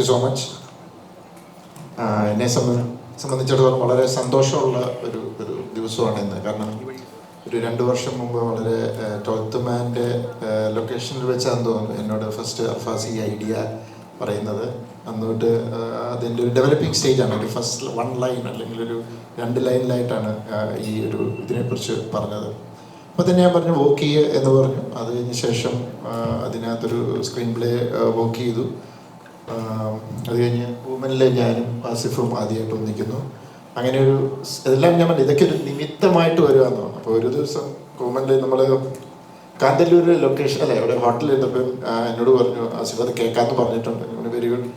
So much. എന്നെ സംബന്ധിച്ചിടത്തോളം വളരെ സന്തോഷമുള്ള ഒരു ദിവസമാണ് ഇന്ന്. കാരണം ഒരു 2 വർഷം മുമ്പ് വളരെ 12th മാൻ്റെ ലൊക്കേഷനിൽ വെച്ചാന്ന് തോന്നുന്നു എന്നോട് ഫസ്റ്റ് അർഫാസ് ഈ ഐഡിയ പറയുന്നത്. അന്ന് തൊട്ട് അതിൻ്റെ ഒരു ഡെവലപ്പിംഗ് സ്റ്റേജാണ്. ഒരു ഫസ്റ്റ് 1 ലൈൻ അല്ലെങ്കിൽ ഒരു 2 ലൈനിലായിട്ടാണ് ഈ ഒരു ഇതിനെക്കുറിച്ച് പറഞ്ഞത്. അപ്പോൾ തന്നെ ഞാൻ പറഞ്ഞു വർക്ക് ചെയ്യുക എന്ന് പറഞ്ഞു. അത് കഴിഞ്ഞ ശേഷം അതിനകത്തൊരു സ്ക്രീൻ പ്ലേ വർക്ക് ചെയ്തു. അത് കഴിഞ്ഞ് വുമനിലെ ഞാനും ആസിഫും ആദ്യമായിട്ട് ഒന്നിക്കുന്നു. അങ്ങനെ ഒരു ഇതെല്ലാം ഞാൻ പറഞ്ഞു ഇതൊക്കെ ഒരു നിമിത്തമായിട്ട് വരുവാന്ന് തോന്നുന്നു. അപ്പോൾ ഒരു ദിവസം വുമനിൽ നമ്മൾ കാന്തല്ലൂർ ലൊക്കേഷൻ അല്ലേ അവിടെ ഹോട്ടലിൽ ഇരുന്നപ്പോൾ എന്നോട് പറഞ്ഞു ആസിഫ് അത് കേൾക്കാമെന്ന് പറഞ്ഞിട്ടുണ്ട്. Very good.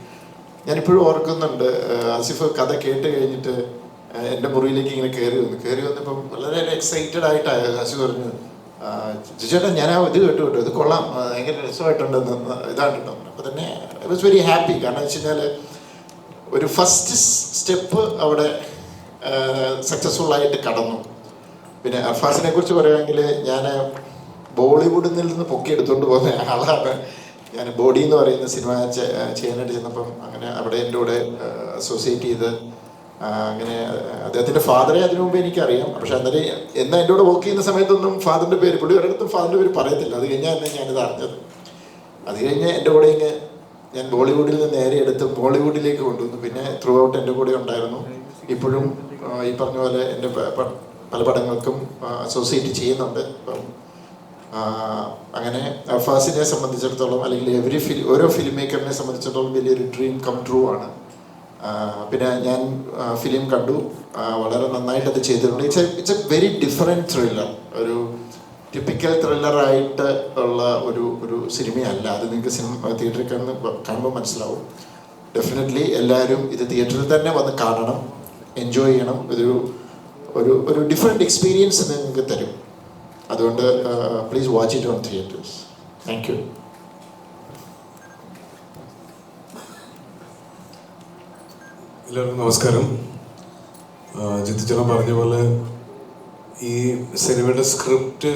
ഞാനിപ്പോഴും ഓർക്കുന്നുണ്ട് ആസിഫ് കഥ കേട്ട് കഴിഞ്ഞിട്ട് എൻ്റെ മുറിയിലേക്ക് ഇങ്ങനെ കയറി വന്നപ്പം വളരെ എക്സൈറ്റഡ് ആയിട്ടാണ് ആസിഫ് പറഞ്ഞു ചേട്ടാ ഞാൻ ആ ഇത് കേട്ടു ഇത് കൊള്ളാം ഭയങ്കര രസമായിട്ടുണ്ടെന്ന് ഇതാണ് കേട്ടോ. അപ്പോൾ തന്നെ ഐ വാസ് വെരി ഹാപ്പി. കാരണം എന്ന് വെച്ച് കഴിഞ്ഞാൽ ഒരു ഫസ്റ്റ് സ്റ്റെപ്പ് അവിടെ സക്സസ്ഫുള്ളായിട്ട് കടന്നു. പിന്നെ അർഫാസിനെ കുറിച്ച് പറയുകയാണെങ്കിൽ ഞാൻ ബോളിവുഡിൽ നിന്ന് പൊക്കിയെടുത്തുകൊണ്ട് പോകുന്ന ആളാണ്. ഞാൻ ബോഡി എന്ന് പറയുന്ന സിനിമ ചെയ്യാനായിട്ട് ചെന്നപ്പം അങ്ങനെ അവിടെ എൻ്റെ കൂടെ അസോസിയേറ്റ് ചെയ്ത് അങ്ങനെ അദ്ദേഹത്തിൻ്റെ ഫാദറെ അതിനു മുമ്പ് എനിക്കറിയാം. പക്ഷെ അന്നേരം എന്നാൽ എൻ്റെ കൂടെ വർക്ക് ചെയ്യുന്ന സമയത്തൊന്നും ഫാദറിൻ്റെ പേര് പുള്ളി ഒരിടത്തും ഫാദറിൻ്റെ പേര് പറയത്തില്ല. അത് കഴിഞ്ഞാൽ തന്നെ ഞാനിത് അറിഞ്ഞത്. അത് കഴിഞ്ഞ് എൻ്റെ കൂടെ ഞാൻ ബോളിവുഡിൽ നിന്ന് നേരെ എടുത്ത് ബോളിവുഡിലേക്ക് കൊണ്ടുവന്നു. പിന്നെ ത്രൂ ഔട്ട് എൻ്റെ കൂടെ ഉണ്ടായിരുന്നു. ഇപ്പോഴും ഈ പറഞ്ഞ പോലെ എൻ്റെ പല പടങ്ങൾക്കും അസോസിയേറ്റ് ചെയ്യുന്നുണ്ട്. അപ്പം അങ്ങനെ അർഫാസിനെ സംബന്ധിച്ചിടത്തോളം അല്ലെങ്കിൽ ഓരോ ഫിലിം മേക്കറിനെ സംബന്ധിച്ചിടത്തോളം വലിയൊരു ഡ്രീം കം ട്രൂ ആണ്. പിന്നെ ഞാൻ ഫിലിം കണ്ടു, വളരെ നന്നായിട്ട് അത് ചെയ്തിട്ടുണ്ട്. It's A very different thriller. ഒരു ടിപ്പിക്കൽ ത്രില്ലറായിട്ട് ഉള്ള ഒരു സിനിമയല്ല. അത് നിങ്ങൾക്ക് തിയേറ്ററിൽ കാണുമ്പോൾ മനസ്സിലാവും. ഡെഫിനറ്റ്ലി എല്ലാവരും ഇത് തിയേറ്ററിൽ തന്നെ വന്ന് കാണണം, എൻജോയ് ചെയ്യണം. ഒരു ഡിഫറെൻറ്റ് എക്സ്പീരിയൻസ് നിങ്ങൾക്ക് തരും. അതുകൊണ്ട് please watch it on theatres. Thank you. എല്ലാവർക്കും നമസ്കാരം. ജിത്തുചേട്ടൻ പറഞ്ഞ പോലെ ഈ സിനിമയുടെ സ്ക്രിപ്റ്റ്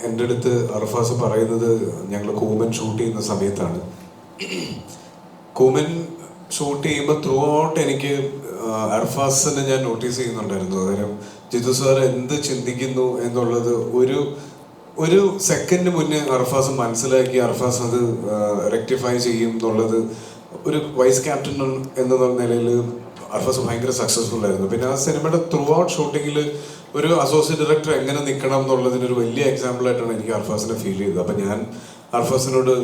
എൻ്റെ അടുത്ത് അർഫാസ് പറയുന്നത് ഞങ്ങൾ കൂമൻ ഷൂട്ട് ചെയ്യുന്ന സമയത്താണ്. കൂമൻ ഷൂട്ട് ചെയ്യുമ്പോൾ ത്രൂ ഔട്ട് എനിക്ക് അർഫാസിനെ ഞാൻ നോട്ടീസ് ചെയ്യുന്നുണ്ടായിരുന്നു. അന്നേരം ജിത്തു സാർ എന്ത് ചിന്തിക്കുന്നു എന്നുള്ളത് ഒരു സെക്കൻഡ് മുന്നേ അർഫാസ് മനസ്സിലാക്കി അർഫാസ് അത് റെക്ടിഫൈ ചെയ്യും എന്നുള്ളത് ഒരു വൈസ് ക്യാപ്റ്റൻ എന്ന നിലയിൽ അർഫാസ് ഭയങ്കര സക്സസ്ഫുൾ ആയിരുന്നു. പിന്നെ ആ സിനിമയുടെ ത്രൂ ഔട്ട് ഷൂട്ടിങ്ങിൽ ഒരു അസോസിയേറ്റ് ഡയറക്ടർ എങ്ങനെ നിൽക്കണം എന്നുള്ളതിനൊരു വലിയ എക്സാമ്പിളായിട്ടാണ് എനിക്ക് അർഫാസിനെ ഫീൽ ചെയ്തത്. അപ്പം ഞാൻ അർഫാസിനോട്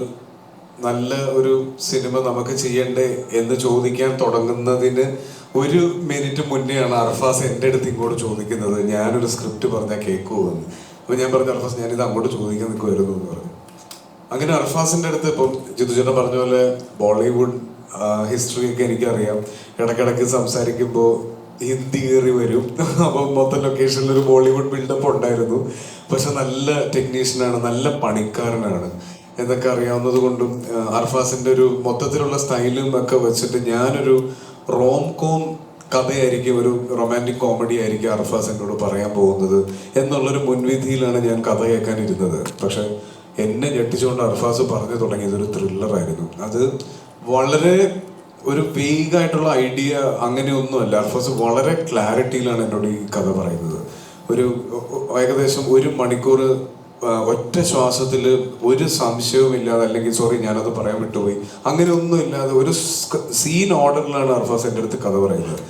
നല്ല ഒരു സിനിമ നമുക്ക് ചെയ്യണ്ടേ എന്ന് ചോദിക്കാൻ തുടങ്ങുന്നതിന് 1 മിനിറ്റ് മുന്നെയാണ് അർഫാസ് എൻ്റെ അടുത്ത് ഇങ്ങോട്ട് ചോദിക്കുന്നത് ഞാനൊരു സ്ക്രിപ്റ്റ് പറഞ്ഞാൽ കേൾക്കുമോ എന്ന്. അപ്പോൾ ഞാൻ പറഞ്ഞു അർഫാസ് ഞാനിത് അങ്ങോട്ട് ചോദിക്കാൻ നിൽക്കുമായിരുന്നു എന്ന് പറഞ്ഞു. അങ്ങനെ അർഫാസിൻ്റെ അടുത്ത് ഇപ്പം ജിത്തുചേട്ടൻ പറഞ്ഞ പോലെ ബോളിവുഡ് ഹിസ്റ്ററിയൊക്കെ എനിക്കറിയാം. ഇടയ്ക്കിടയ്ക്ക് സംസാരിക്കുമ്പോൾ ഹിന്ദി കയറി വരും. അപ്പം മൊത്തം ലൊക്കേഷനിലൊരു ബോളിവുഡ് ബിൽഡപ്പ് ഉണ്ടായിരുന്നു. പക്ഷെ നല്ല ടെക്നീഷ്യനാണ്, നല്ല പണിക്കാരനാണ് എന്നൊക്കെ അറിയാവുന്നത് കൊണ്ടും അർഫാസിൻ്റെ ഒരു മൊത്തത്തിലുള്ള സ്റ്റൈലും ഒക്കെ വെച്ചിട്ട് ഞാനൊരു റോം കോം കഥയായിരിക്കും, ഒരു റൊമാൻറ്റിക് കോമഡി ആയിരിക്കും അർഫാസ് എന്നോട് പറയാൻ പോകുന്നത് എന്നുള്ളൊരു മുൻവിധിയിലാണ് ഞാൻ കഥ കേൾക്കാനിരുന്നത്. പക്ഷെ എന്നെ ഞെട്ടിച്ചുകൊണ്ട് അർഫാസ് പറഞ്ഞു തുടങ്ങിയത് ഒരു ത്രില്ലറായിരുന്നു. അത് വളരെ ഒരു വേഗായിട്ടുള്ള ഐഡിയ അങ്ങനെയൊന്നുമല്ല. അർഫാസ് വളരെ ക്ലാരിറ്റിയിലാണ് എന്നോട് ഈ കഥ പറയുന്നത്. ഏകദേശം 1 മണിക്കൂർ ഒറ്റ ശ്വാസത്തിൽ ഒരു സംശയവും ഇല്ലാതെ, അല്ലെങ്കിൽ സോറി ഞാനത് പറയാൻ വിട്ടുപോയി, അങ്ങനെയൊന്നും ഇല്ലാതെ ഒരു സീൻ ഓർഡറിലാണ് അർഫാസ് എൻ്റെ അടുത്ത് കഥ പറയുന്നത്.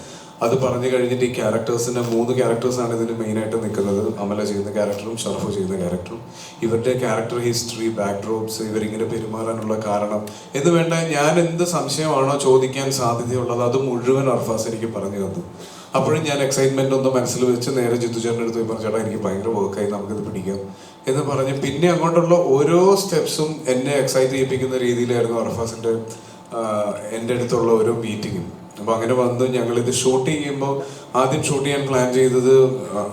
അത് പറഞ്ഞു കഴിഞ്ഞിട്ട് ഈ ക്യാരക്ടേഴ്സിൻ്റെ 3 ക്യാരക്ടേഴ്സാണ് ഇതിന് മെയിനായിട്ട് നിൽക്കുന്നത്. അമല ചെയ്യുന്ന ക്യാരക്ടറും ഷറഫ് ചെയ്യുന്ന ക്യാരക്ടറും. ഇവരുടെ ക്യാരക്ടർ ഹിസ്റ്ററി, ബാക്ക്ഡ്രോപ്സ്, ഇവരിങ്ങനെ പെരുമാറാനുള്ള കാരണം എന്ന് വേണ്ട ഞാൻ എന്ത് സംശയമാണോ ചോദിക്കാൻ സാധ്യതയുള്ളത് അത് മുഴുവൻ അർഫാസ് എനിക്ക് പറഞ്ഞു തന്നു. അപ്പോഴും ഞാൻ എക്സൈറ്റ്മെൻ്റ് ഒന്ന് മനസ്സിൽ വെച്ച് നേരെ ജിത്തുചേട്ടൻ്റെ അടുത്ത് പോയി പറഞ്ഞു ചേട്ടാ എനിക്ക് ഭയങ്കര വർക്കായി, നമുക്കിത് പിടിക്കാം എന്ന് പറഞ്ഞ് പിന്നെ അങ്ങോട്ടുള്ള ഓരോ സ്റ്റെപ്സും എന്നെ എക്സൈറ്റ് ചെയ്യിപ്പിക്കുന്ന രീതിയിലായിരുന്നു അർഫാസിൻ്റെ എൻ്റെ അടുത്തുള്ള ഓരോ മീറ്റിങ്ങും. അപ്പോൾ അങ്ങനെ വന്ന് ഞങ്ങളിത് ഷൂട്ട് ചെയ്യുമ്പോൾ ആദ്യം ഷൂട്ട് ചെയ്യാൻ പ്ലാൻ ചെയ്തത്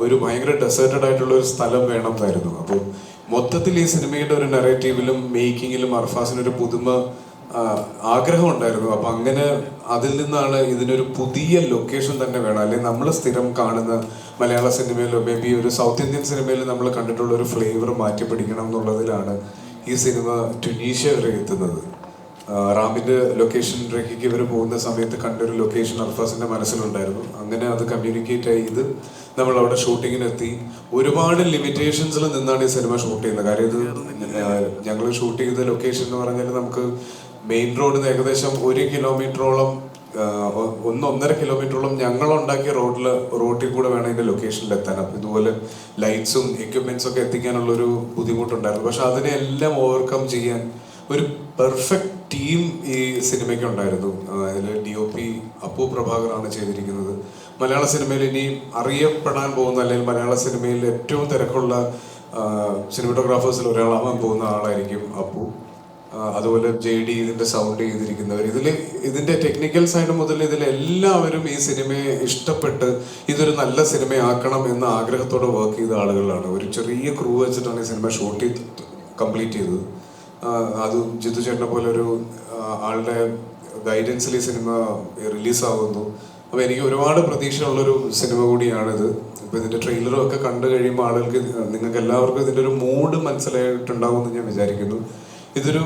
ഒരു ഭയങ്കര ഡെസേർട്ടഡ് ആയിട്ടുള്ള ഒരു സ്ഥലം വേണമെന്നായിരുന്നു. അപ്പോൾ മൊത്തത്തിൽ ഈ സിനിമയുടെ ഒരു നെറേറ്റീവിലും മേക്കിങ്ങിലും അർഫാസിനൊരു പുതുമ ആഗ്രഹം ഉണ്ടായിരുന്നു. അപ്പം അങ്ങനെ അതിൽ നിന്നാണ് ഇതിനൊരു പുതിയ ലൊക്കേഷൻ തന്നെ വേണം, അല്ലെങ്കിൽ നമ്മൾ സ്ഥിരം കാണുന്ന മലയാള സിനിമയിലോ മേ ബി ഒരു സൗത്ത് ഇന്ത്യൻ സിനിമയിൽ നമ്മൾ കണ്ടിട്ടുള്ള ഒരു ഫ്ലേവർ മാറ്റി പിടിക്കണം എന്നുള്ളതിലാണ് ഈ സിനിമ ട്യുണീഷ്യ വരെ എത്തുന്നത്. റാമിൻ്റെ ലൊക്കേഷനിലേക്ക് ഇവർ പോകുന്ന സമയത്ത് കണ്ടൊരു ലൊക്കേഷൻ അർഫാസിൻ്റെ മനസ്സിലുണ്ടായിരുന്നു. അങ്ങനെ അത് കമ്മ്യൂണിക്കേറ്റ് ആയി. ഇത് നമ്മൾ അവിടെ ഷൂട്ടിങ്ങിനെത്തി. ഒരുപാട് ലിമിറ്റേഷൻസിൽ നിന്നാണ് ഈ സിനിമ ഷൂട്ട് ചെയ്യുന്നത്. കാര്യം ഇത് ഞങ്ങൾ ഷൂട്ട് ചെയ്ത ലൊക്കേഷൻ എന്ന് പറഞ്ഞാൽ നമുക്ക് മെയിൻ റോഡിൽ നിന്ന് ഏകദേശം 1 കിലോമീറ്ററോളം 1.5 കിലോമീറ്ററോളം ഞങ്ങളുണ്ടാക്കിയ റോട്ടിൽ കൂടെ വേണം ഇതിൻ്റെ ലൊക്കേഷനിൽ എത്താൻ. അപ്പോൾ ഇതുപോലെ ലൈറ്റ്സും എക്യുപ്മെൻറ്റ്സും ഒക്കെ എത്തിക്കാനുള്ളൊരു ബുദ്ധിമുട്ടുണ്ടായിരുന്നു. പക്ഷെ അതിനെല്ലാം ഓവർകം ചെയ്യാൻ ഒരു പെർഫെക്റ്റ് ടീം ഈ സിനിമയ്ക്ക് ഉണ്ടായിരുന്നു. അതിൽ DOP അപ്പു പ്രഭാകറാണ് ചെയ്തിരിക്കുന്നത്. മലയാള സിനിമയിൽ ഇനി അറിയപ്പെടാൻ പോകുന്ന, അല്ലെങ്കിൽ മലയാള സിനിമയിൽ ഏറ്റവും തിരക്കുള്ള സിനിമറ്റോഗ്രാഫേഴ്സിൽ ഒരാളാവാൻ പോകുന്ന ആളായിരിക്കും അപ്പു. അതുപോലെ JD ഇതിൻ്റെ സൗണ്ട് ചെയ്തിരിക്കുന്നവർ, ഇതിൻ്റെ ടെക്നിക്കൽ സൈഡ് മുതൽ ഇതിലെല്ലാവരും ഈ സിനിമയെ ഇഷ്ടപ്പെട്ട് ഇതൊരു നല്ല സിനിമയാക്കണം എന്ന ആഗ്രഹത്തോടെ വർക്ക് ചെയ്ത ആളുകളാണ്. ഒരു ചെറിയ ക്രൂ വെച്ചിട്ടാണ് ഈ സിനിമ ഷൂട്ട് കംപ്ലീറ്റ് ചെയ്തത്. അത് ജിത്തു ചേട്ടനെ പോലെ ഒരു ആളുടെ ഗൈഡൻസിൽ ഈ സിനിമ റിലീസാവുന്നു. അപ്പോൾ എനിക്ക് ഒരുപാട് പ്രതീക്ഷയുള്ളൊരു സിനിമ കൂടിയാണിത്. ഇപ്പോൾ ഇതിൻ്റെ ട്രെയിലറും ഒക്കെ കണ്ടു കഴിയുമ്പോൾ ആളുകൾക്ക്, നിങ്ങൾക്ക് എല്ലാവർക്കും ഇതിൻ്റെ ഒരു മൂഡ് മനസ്സിലായിട്ടുണ്ടാവുമെന്ന് ഞാൻ വിചാരിക്കുന്നു. ഇതൊരു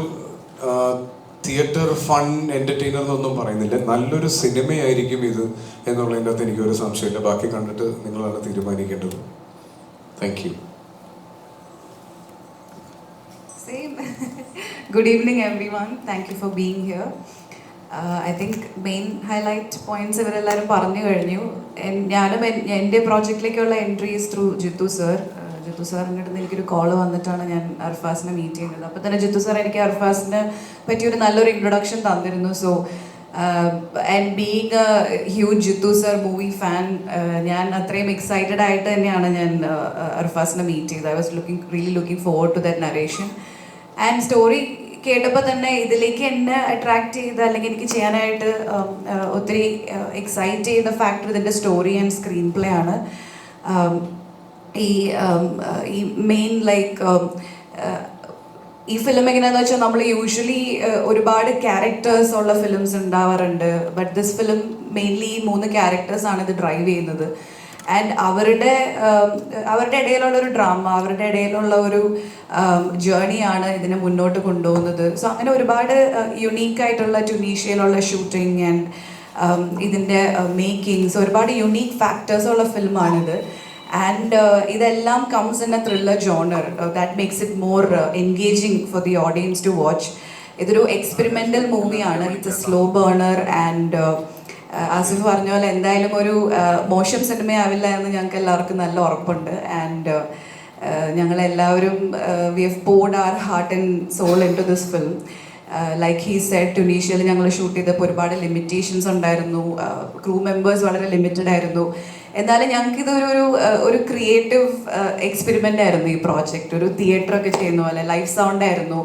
തിയേറ്റർ ഫൺ എൻ്റർടൈനർ എന്നൊന്നും പറയുന്നില്ല, നല്ലൊരു സിനിമയായിരിക്കും ഇത് എന്നുള്ളതിൻ്റെ അകത്ത് എനിക്കൊരു സംശയമില്ല. ബാക്കി കണ്ടിട്ട് നിങ്ങളാണ് തീരുമാനിക്കേണ്ടത്. Thank you. Same. Good evening, everyone. Thank you for being here. I think main highlight points ഇവരെല്ലാവരും പറഞ്ഞു കഴിഞ്ഞു. ഞാനും എൻ്റെ പ്രോജക്റ്റിലേക്കുള്ള എൻട്രീസ് ത്രൂ ജിത്തു സർ. ജിത്തു സാറിൻ്റെ അടുത്ത് എനിക്കൊരു കോൾ വന്നിട്ടാണ് ഞാൻ അർഫാസിനെ മീറ്റ് ചെയ്യുന്നത്. അപ്പോൾ തന്നെ ജിത്തു സാർ എനിക്ക് അർഫാസിനെ പറ്റിയൊരു നല്ലൊരു ഇൻട്രൊഡക്ഷൻ തന്നിരുന്നു. So and being a huge Jeethu sir movie fan, ഞാൻ അത്രയും എക്സൈറ്റഡ് ആയിട്ട് തന്നെയാണ് ഞാൻ അർഫാസിനെ മീറ്റ് ചെയ്തത്. I was really looking forward to that narration. And story കേട്ടപ്പോൾ തന്നെ ഇതിലേക്ക് എന്നെ അട്രാക്ട് ചെയ്ത, അല്ലെങ്കിൽ എനിക്ക് ചെയ്യാനായിട്ട് ഒത്തിരി എക്സൈറ്റ് ചെയ്ത ഫാക്ടർ ഇതിൻ്റെ സ്റ്റോറി ആൻഡ് സ്ക്രീൻ പ്ലേ ആണ്. ഈ മെയിൻ ഈ ഫിലിം എങ്ങനെയാണെന്ന് വെച്ചാൽ നമ്മൾ യൂഷ്വലി ഒരുപാട് ക്യാരക്ടേഴ്സ് ഉള്ള ഫിലിംസ് ഉണ്ടാവാറുണ്ട്. ബട്ട് ദിസ് ഫിലിം മെയിൻലി 3 ക്യാരക്ടേഴ്സാണ് ഇത് ഡ്രൈവ് ചെയ്യുന്നത്. ആൻഡ് അവരുടെ ഇടയിലുള്ള ഒരു ഡ്രാമ, അവരുടെ ഇടയിലുള്ള ഒരു ജേർണിയാണ് ഇതിനെ മുന്നോട്ട് കൊണ്ടുപോകുന്നത്. സോ അങ്ങനെ ഒരുപാട് യുണീക്കായിട്ടുള്ള ട്യൂണീഷ്യയിലുള്ള ഷൂട്ടിങ് ആൻഡ് ഇതിൻ്റെ മേക്കിങ്സ്, ഒരുപാട് യുണീക്ക് ഫാക്ടേഴ്സ് ഉള്ള ഫിലിമാണിത്. And ഇതെല്ലാം comes in a thriller genre that makes it more engaging for the audience to watch. ഇതൊരു എക്സ്പെരിമെൻ്റൽ മൂവിയാണ്. It's A slow burner. And Asif പറഞ്ഞ പോലെ എന്തായാലും ഒരു മോശം സിനിമയാവില്ല എന്ന് ഞങ്ങൾക്ക് എല്ലാവർക്കും നല്ല ഉറപ്പുണ്ട്. ആൻഡ് ഞങ്ങളെല്ലാവരും we have poured our heart and soul into this film. Like he said, ട്യൂണീഷ്യയിൽ ഞങ്ങൾ ഷൂട്ട് ചെയ്തപ്പോൾ ഒരുപാട് ലിമിറ്റേഷൻസ് ഉണ്ടായിരുന്നു. ക്രൂ മെമ്പേഴ്സ് വളരെ ലിമിറ്റഡ് ആയിരുന്നു. എന്നാലും ഞങ്ങൾക്കിതൊരു ഒരു ക്രിയേറ്റീവ് എക്സ്പെരിമെൻ്റ് ആയിരുന്നു ഈ പ്രോജക്റ്റ്. ഒരു തിയേറ്ററൊക്കെ ചെയ്യുന്ന പോലെ ലൈവ് സൗണ്ട് ആയിരുന്നു.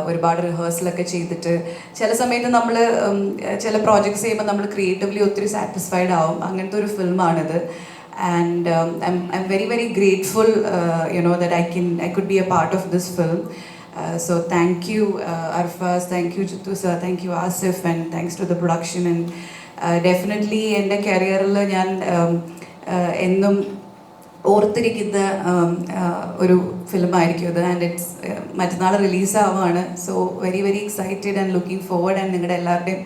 ഒരുപാട് റിഹേഴ്സലൊക്കെ ചെയ്തിട്ട് ചില സമയത്ത് നമ്മൾ ചില പ്രോജക്ട്സ് ചെയ്യുമ്പോൾ നമ്മൾ ക്രിയേറ്റീവ്ലി ഒത്തിരി സാറ്റിസ്ഫൈഡ് ആവും. അങ്ങനത്തെ ഒരു ഫിലിമാണിത്. And I'm very very grateful that I could be a part of this film. So thank you Arfaz, thank you Jittu sir, thank you Asif, and thanks to the production. And definitely എൻ്റെ കരിയറിൽ ഞാൻ എന്നും ഓർത്തിരിക്കുന്ന ഒരു ഫിലിമായിരിക്കും ഇത്. And it's മറ്റന്നാൾ റിലീസാവുകയാണ്. So very very excited and looking forward. And നിങ്ങളുടെ എല്ലാവരുടെയും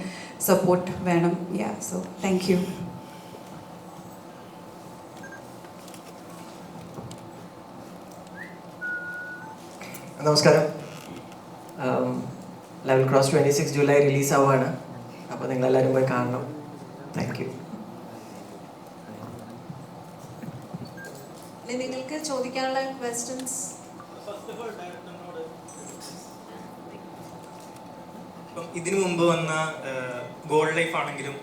സപ്പോർട്ട് വേണം. So thank you. നമസ്കാരം. ലെവൽ ക്രോസ് 26 ജൂലൈ റിലീസാവുകയാണ്. അപ്പോൾ നിങ്ങളെല്ലാവരും പോയി കാണണം. Thank you. നിങ്ങൾക്ക് ചോദിക്കാനുള്ള ക്വസ്റ്റ്യൻസ്? ഇപ്പം ഇതിനു മുമ്പ് വന്ന ഗോൾഡ് ലൈഫ് ആണെങ്കിലും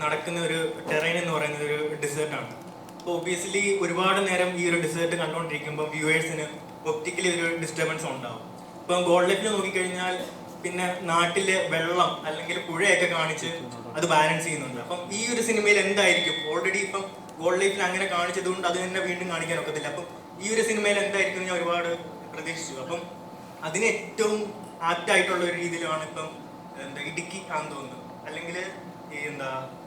നടക്കുന്ന ഒരു ടെറൈൻ എന്ന് പറയുന്നത് ഒരു ഡെസേർട്ടാണ്. അപ്പോൾ ഒബിയസ്ലി ഒരുപാട് നേരം ഈ ഒരു ഡെസേർട്ട് കണ്ടുകൊണ്ടിരിക്കുമ്പോൾ വ്യൂവേഴ്സിന് ഒപ്റ്റിക്കലി ഒരു ഡിസ്റ്റർബൻസ് ഉണ്ടാവും. ഇപ്പം ഗോൾഡ് ലൈഫിൽ നോക്കിക്കഴിഞ്ഞാൽ പിന്നെ നാട്ടിലെ വെള്ളം അല്ലെങ്കിൽ പുഴയൊക്കെ കാണിച്ച് അത് ബാലൻസ് ചെയ്യുന്നുണ്ട്. അപ്പം ഈ ഒരു സിനിമയിൽ എന്തായിരിക്കും, ഓൾറെഡി ഇപ്പം ഗോൾഡ് ലൈഫിൽ അങ്ങനെ കാണിച്ചത് കൊണ്ട് അത് തന്നെ വീണ്ടും കാണിക്കാൻ ഒക്കത്തില്ല. അപ്പം ഈ ഒരു സിനിമയിൽ എന്തായിരിക്കും ഞാൻ ഒരുപാട് പ്രതീക്ഷിച്ചു. അപ്പം അതിന് ഏറ്റവും ആപ്റ്റായിട്ടുള്ള ഒരു രീതിയിലാണ് ഇപ്പം ഇടുക്കി ആണെന്ന് തോന്നുന്നു, അല്ലെങ്കിൽ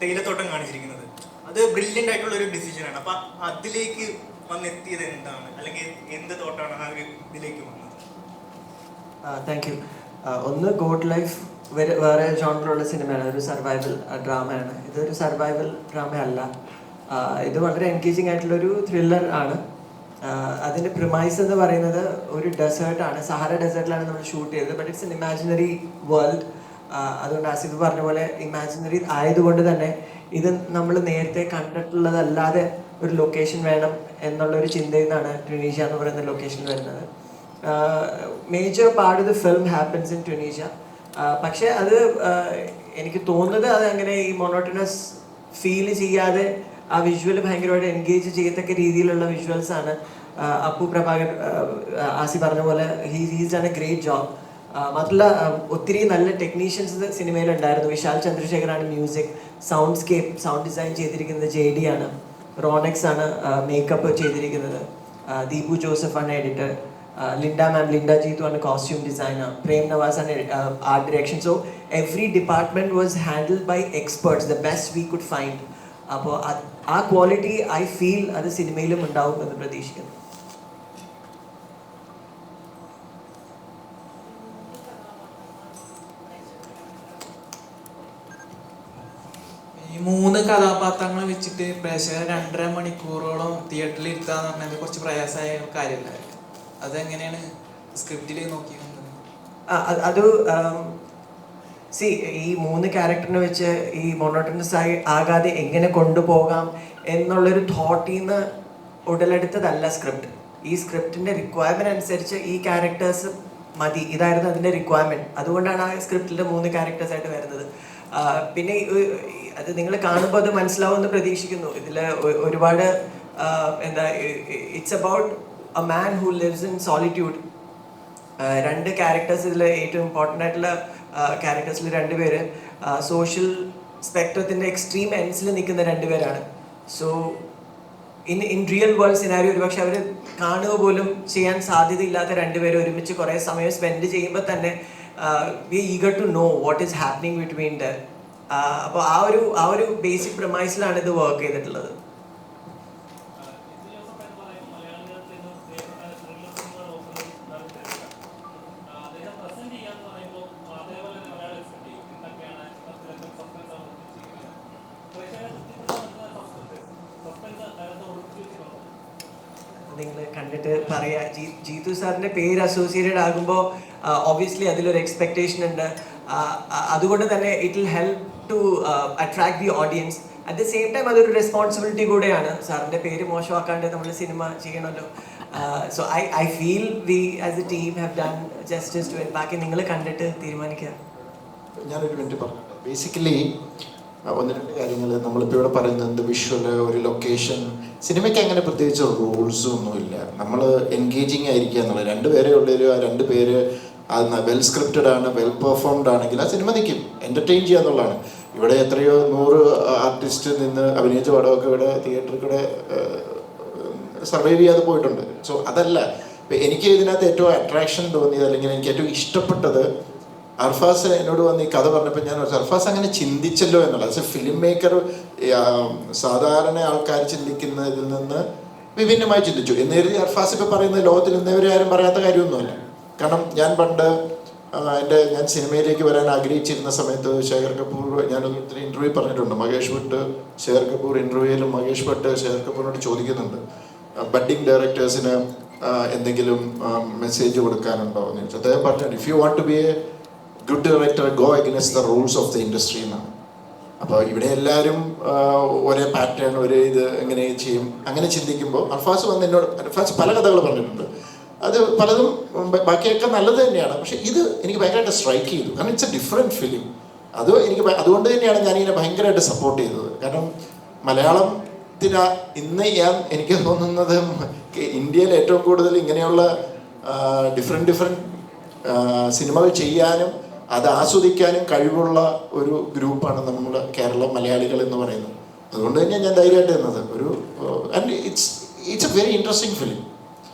തേയിലത്തോട്ടം കാണിച്ചിരിക്കുന്നത്. അത് ബ്രില്യൻ്റ് ആയിട്ടുള്ള ഒരു ഡിസിഷനാണ്. അപ്പം അതിലേക്ക് വന്നെത്തിയത് എന്താണ്, അല്ലെങ്കിൽ എന്ത് തോട്ടാണ് ആ ഒരു ഇതിലേക്ക് വന്നത്? Thank you. ഒന്ന് ഗോഡ് ലൈഫ് വേറെ ജോണറിലുള്ള സിനിമയാണ്, ഒരു സർവൈവൽ ഡ്രാമയാണ്. ഇതൊരു സർവൈവൽ ഡ്രാമ അല്ല. ഇത് വളരെ എൻഗേജിങ് ആയിട്ടുള്ളൊരു ത്രില്ലർ ആണ്. അതിൻ്റെ പ്രിമൈസ് എന്ന് പറയുന്നത് ഒരു ഡെസേർട്ടാണ്, സഹാറ ഡെസേർട്ടിലാണ് നമ്മൾ ഷൂട്ട് ചെയ്തത്. But it's an imaginary world. അതുകൊണ്ട് ആസിഫ് പറഞ്ഞ പോലെ ഇമാജിനറി ആയതുകൊണ്ട് തന്നെ ഇത് നമ്മൾ നേരത്തെ കണ്ടിട്ടുള്ളതല്ലാതെ ഒരു ലൊക്കേഷൻ വേണം എന്നുള്ളൊരു ചിന്തയിൽ നിന്നാണ് ട്യൂണീഷ്യ എന്ന് പറയുന്ന ലൊക്കേഷൻ വരുന്നത്. Major part of the film happens in Tunisia. പക്ഷേ അത് എനിക്ക് തോന്നുന്നത് അത് അങ്ങനെ ഈ മൊണോട്ടണസ് ഫീൽ ചെയ്യാതെ ആ വിഷ്വൽ ഭയങ്കരമായിട്ട് എൻഗേജ് ചെയ്യത്തക്ക രീതിയിലുള്ള വിഷ്വൽസ് ആണ്. അപ്പു പ്രഭാകർ ആസി പറഞ്ഞ പോലെ he's done a great job. മാത്രമല്ല ഒത്തിരി നല്ല ടെക്നീഷ്യൻസ് സിനിമയിലുണ്ടായിരുന്നു. വിശാൽ ചന്ദ്രശേഖറാണ് മ്യൂസിക്, സൗണ്ട് ഡിസൈൻ ചെയ്തിരിക്കുന്നത് JD ആണ്, റോണെക്സ് ആണ് മേക്കപ്പ് ചെയ്തിരിക്കുന്നത്, ദീപു ജോസഫ് ആണ് എഡിറ്റർ, ലിൻഡ ജീത്തു ആണ് കോസ്റ്റ്യൂം ഡിസൈനർ, പ്രേം നവാസ് ആണ് art direction. So every department was handled by experts, the best we could find. അപ്പോൾ ആ ക്വാളിറ്റി ഐ ഫീൽ അത് സിനിമയിലും ഉണ്ടാവും എന്ന് പ്രതീക്ഷിക്കുന്നു. ഈ 3 കഥാപാത്രങ്ങളെ വെച്ചിട്ട് പ്രേക്ഷകരെ 2.5 മണിക്കൂറോളം തിയേറ്ററിൽ ഇരുത്താന്ന് പറഞ്ഞത് കുറച്ച് പ്രയാസമായ കാര്യമല്ലായിരുന്നു. അതെങ്ങനെയാണ് സ്ക്രിപ്റ്റിൽ നോക്കി? അത് ഈ 3 ക്യാരക്ടറിനെ വെച്ച് ഈ മൊണോട്ടണസ് ആകാതെ എങ്ങനെ കൊണ്ടുപോകാം എന്നുള്ളൊരു തോട്ടിൽ നിന്ന് ഉടലെടുത്തതല്ല സ്ക്രിപ്റ്റ്. ഈ സ്ക്രിപ്റ്റിൻ്റെ റിക്വയർമെൻറ്റ് അനുസരിച്ച് ഈ ക്യാരക്ടേഴ്സ് മതി, ഇതായിരുന്നു അതിൻ്റെ റിക്വയർമെൻറ്റ്. അതുകൊണ്ടാണ് ആ സ്ക്രിപ്റ്റിൻ്റെ 3 ക്യാരക്ടേഴ്സായിട്ട് വരുന്നത്. പിന്നെ അത് നിങ്ങൾ കാണുമ്പോൾ അത് മനസ്സിലാവുമെന്ന് പ്രതീക്ഷിക്കുന്നു. ഇതിൽ ഒരുപാട് it's about a man who lives in solitude. 2 characters ഇതിൽ ഏറ്റവും ഇമ്പോർട്ടൻ്റ് ആയിട്ടുള്ള ക്യാരക്ടേഴ്സിൽ 2 പേര് സോഷ്യൽ സ്പെക്ട്രത്തിൻ്റെ എക്സ്ട്രീം എൻഡ്സിൽ നിൽക്കുന്ന 2 പേരാണ്. So in real world scenario ഒരുപക്ഷെ അവർ കാണുക പോലും ചെയ്യാൻ സാധ്യതയില്ലാത്ത 2 പേര് ഒരുമിച്ച് കുറേ സമയം സ്പെൻഡ് ചെയ്യുമ്പോൾ തന്നെ we eager to know what is happening between the. അപ്പോൾ ആ ഒരു ബേസിക് പ്രമൈസിലാണ് ഇത് വർക്ക് ചെയ്തിട്ടുള്ളത്. നിങ്ങൾ കണ്ടിട്ട് പറയാ. ജീതു സാറിൻ്റെ പേര് അസോസിയേറ്റഡ് ആകുമ്പോൾ ഒബ്വിയസ്ലി അതിലൊരു എക്സ്പെക്ടേഷൻ ഉണ്ട്. അതുകൊണ്ട് തന്നെ it will help to attract the audience. At the same time അതൊരു റെസ്പോൺസിബിലിറ്റി കൂടെയാണ്. സാറിൻ്റെ പേര് മോശമാക്കാണ്ട് നമ്മൾ സിനിമ ചെയ്യണമല്ലോ. So I feel we as a team have done justice to it. ബാക്കി നിങ്ങൾ കണ്ടിട്ട് തീരുമാനിക്കുക. ഞാനൊരു മിനിറ്റ് പറഞ്ഞു. ബേസിക്കലി 1-2 കാര്യങ്ങൾ നമ്മളിപ്പോൾ ഇവിടെ പറയുന്നത് വിഷ്വൽ, ഒരു ലൊക്കേഷൻ. സിനിമയ്ക്ക് അങ്ങനെ പ്രത്യേകിച്ച് റൂൾസും ഒന്നുമില്ല. നമ്മൾ എൻഗേജിങ് ആയിരിക്കുക എന്നുള്ളത്. 2 പേരേ ഉള്ളൊരു ആ 2 പേര് അത് വെൽ സ്ക്രിപ്റ്റഡ് ആണ്, വെൽ പെർഫോംഡ് ആണെങ്കിൽ ആ സിനിമ നിൽക്കും. എൻ്റർടൈൻ ചെയ്യുക എന്നുള്ളതാണ്. ഇവിടെ എത്രയോ 100 ആർട്ടിസ്റ്റ് നിന്ന് അഭിനയിച്ച പടമൊക്കെ ഇവിടെ തിയേറ്ററിൽ കൂടെ സർവൈവ് ചെയ്യാതെ പോയിട്ടുണ്ട്. സോ അതല്ല എനിക്ക് ഇതിനകത്ത് ഏറ്റവും അട്രാക്ഷൻ തോന്നിയത്, അല്ലെങ്കിൽ എനിക്ക് ഏറ്റവും ഇഷ്ടപ്പെട്ടത്, അർഫാസ് എന്നോട് വന്ന് ഈ കഥ പറഞ്ഞപ്പോൾ ഞാൻ അർഫാസ് അങ്ങനെ ചിന്തിച്ചല്ലോ എന്നുള്ളത്. ആസ് എ ഫിലിം മേക്കർ സാധാരണ ആൾക്കാർ ചിന്തിക്കുന്നതിൽ നിന്ന് വിഭിന്നമായി ചിന്തിച്ചു എന്ന് കരുതി അർഫാസ് ഇപ്പോൾ പറയുന്നത് ലോകത്തിൽ ഇന്നേവരെ ആരും പറയാത്ത കാര്യമൊന്നുമല്ല. കാരണം ഞാൻ പണ്ട് ഞാൻ സിനിമയിലേക്ക് വരാൻ ആഗ്രഹിച്ചിരുന്ന സമയത്ത് ശേഖർ കപൂർ, ഞാനൊരു ഒത്തിരി ഇൻ്റർവ്യൂ പറഞ്ഞിട്ടുണ്ട്, മഹേഷ് ഭട്ട് ശേഖർ കപൂർ ഇൻ്റർവ്യൂവിലും മഹേഷ് ഭട്ട് ശേഖർ കപൂറിനോട് ചോദിക്കുന്നുണ്ട് ബഡ്ഡിങ് ഡയറക്ടേഴ്സിന് എന്തെങ്കിലും മെസ്സേജ് കൊടുക്കാനുണ്ടോ എന്ന് ചോദിച്ചു. അദ്ദേഹം പറഞ്ഞിട്ടുണ്ട്, if you want to be a good director go against the rules of the industry എന്നാണ്. അപ്പോൾ ഇവിടെ എല്ലാവരും ഒരേ പാറ്റേൺ, ഒരേ ഇത് എങ്ങനെ ചെയ്യും, അങ്ങനെ ചിന്തിക്കുമ്പോൾ അർഫാസ് വന്ന് എന്നോട്, അർഫാസ് പല കഥകൾ പറഞ്ഞിട്ടുണ്ട്, അത് പലതും ബാക്കിയൊക്കെ നല്ലത് തന്നെയാണ്. പക്ഷേ ഇത് എനിക്ക് ഭയങ്കരമായിട്ട് സ്ട്രൈക്ക് ചെയ്തു. കാരണം ഇറ്റ്സ് എ ഡിഫറെൻറ്റ് ഫിലിം. അതുകൊണ്ട് തന്നെയാണ് ഞാനിങ്ങനെ ഭയങ്കരമായിട്ട് സപ്പോർട്ട് ചെയ്തത്. കാരണം മലയാളത്തിന് ഇന്ന് എനിക്ക് തോന്നുന്നത് ഇന്ത്യയിൽ ഏറ്റവും കൂടുതൽ ഇങ്ങനെയുള്ള ഡിഫറെൻറ്റ് സിനിമകൾ ചെയ്യാനും അത് ആസ്വദിക്കാനും കഴിവുള്ള ഒരു ഗ്രൂപ്പാണ് നമ്മുടെ കേരളം മലയാളികൾ എന്ന് പറയുന്നത്. അതുകൊണ്ട് തന്നെയാണ് ഞാൻ ധൈര്യമായിട്ട് നിന്നത്. And it's A very interesting film.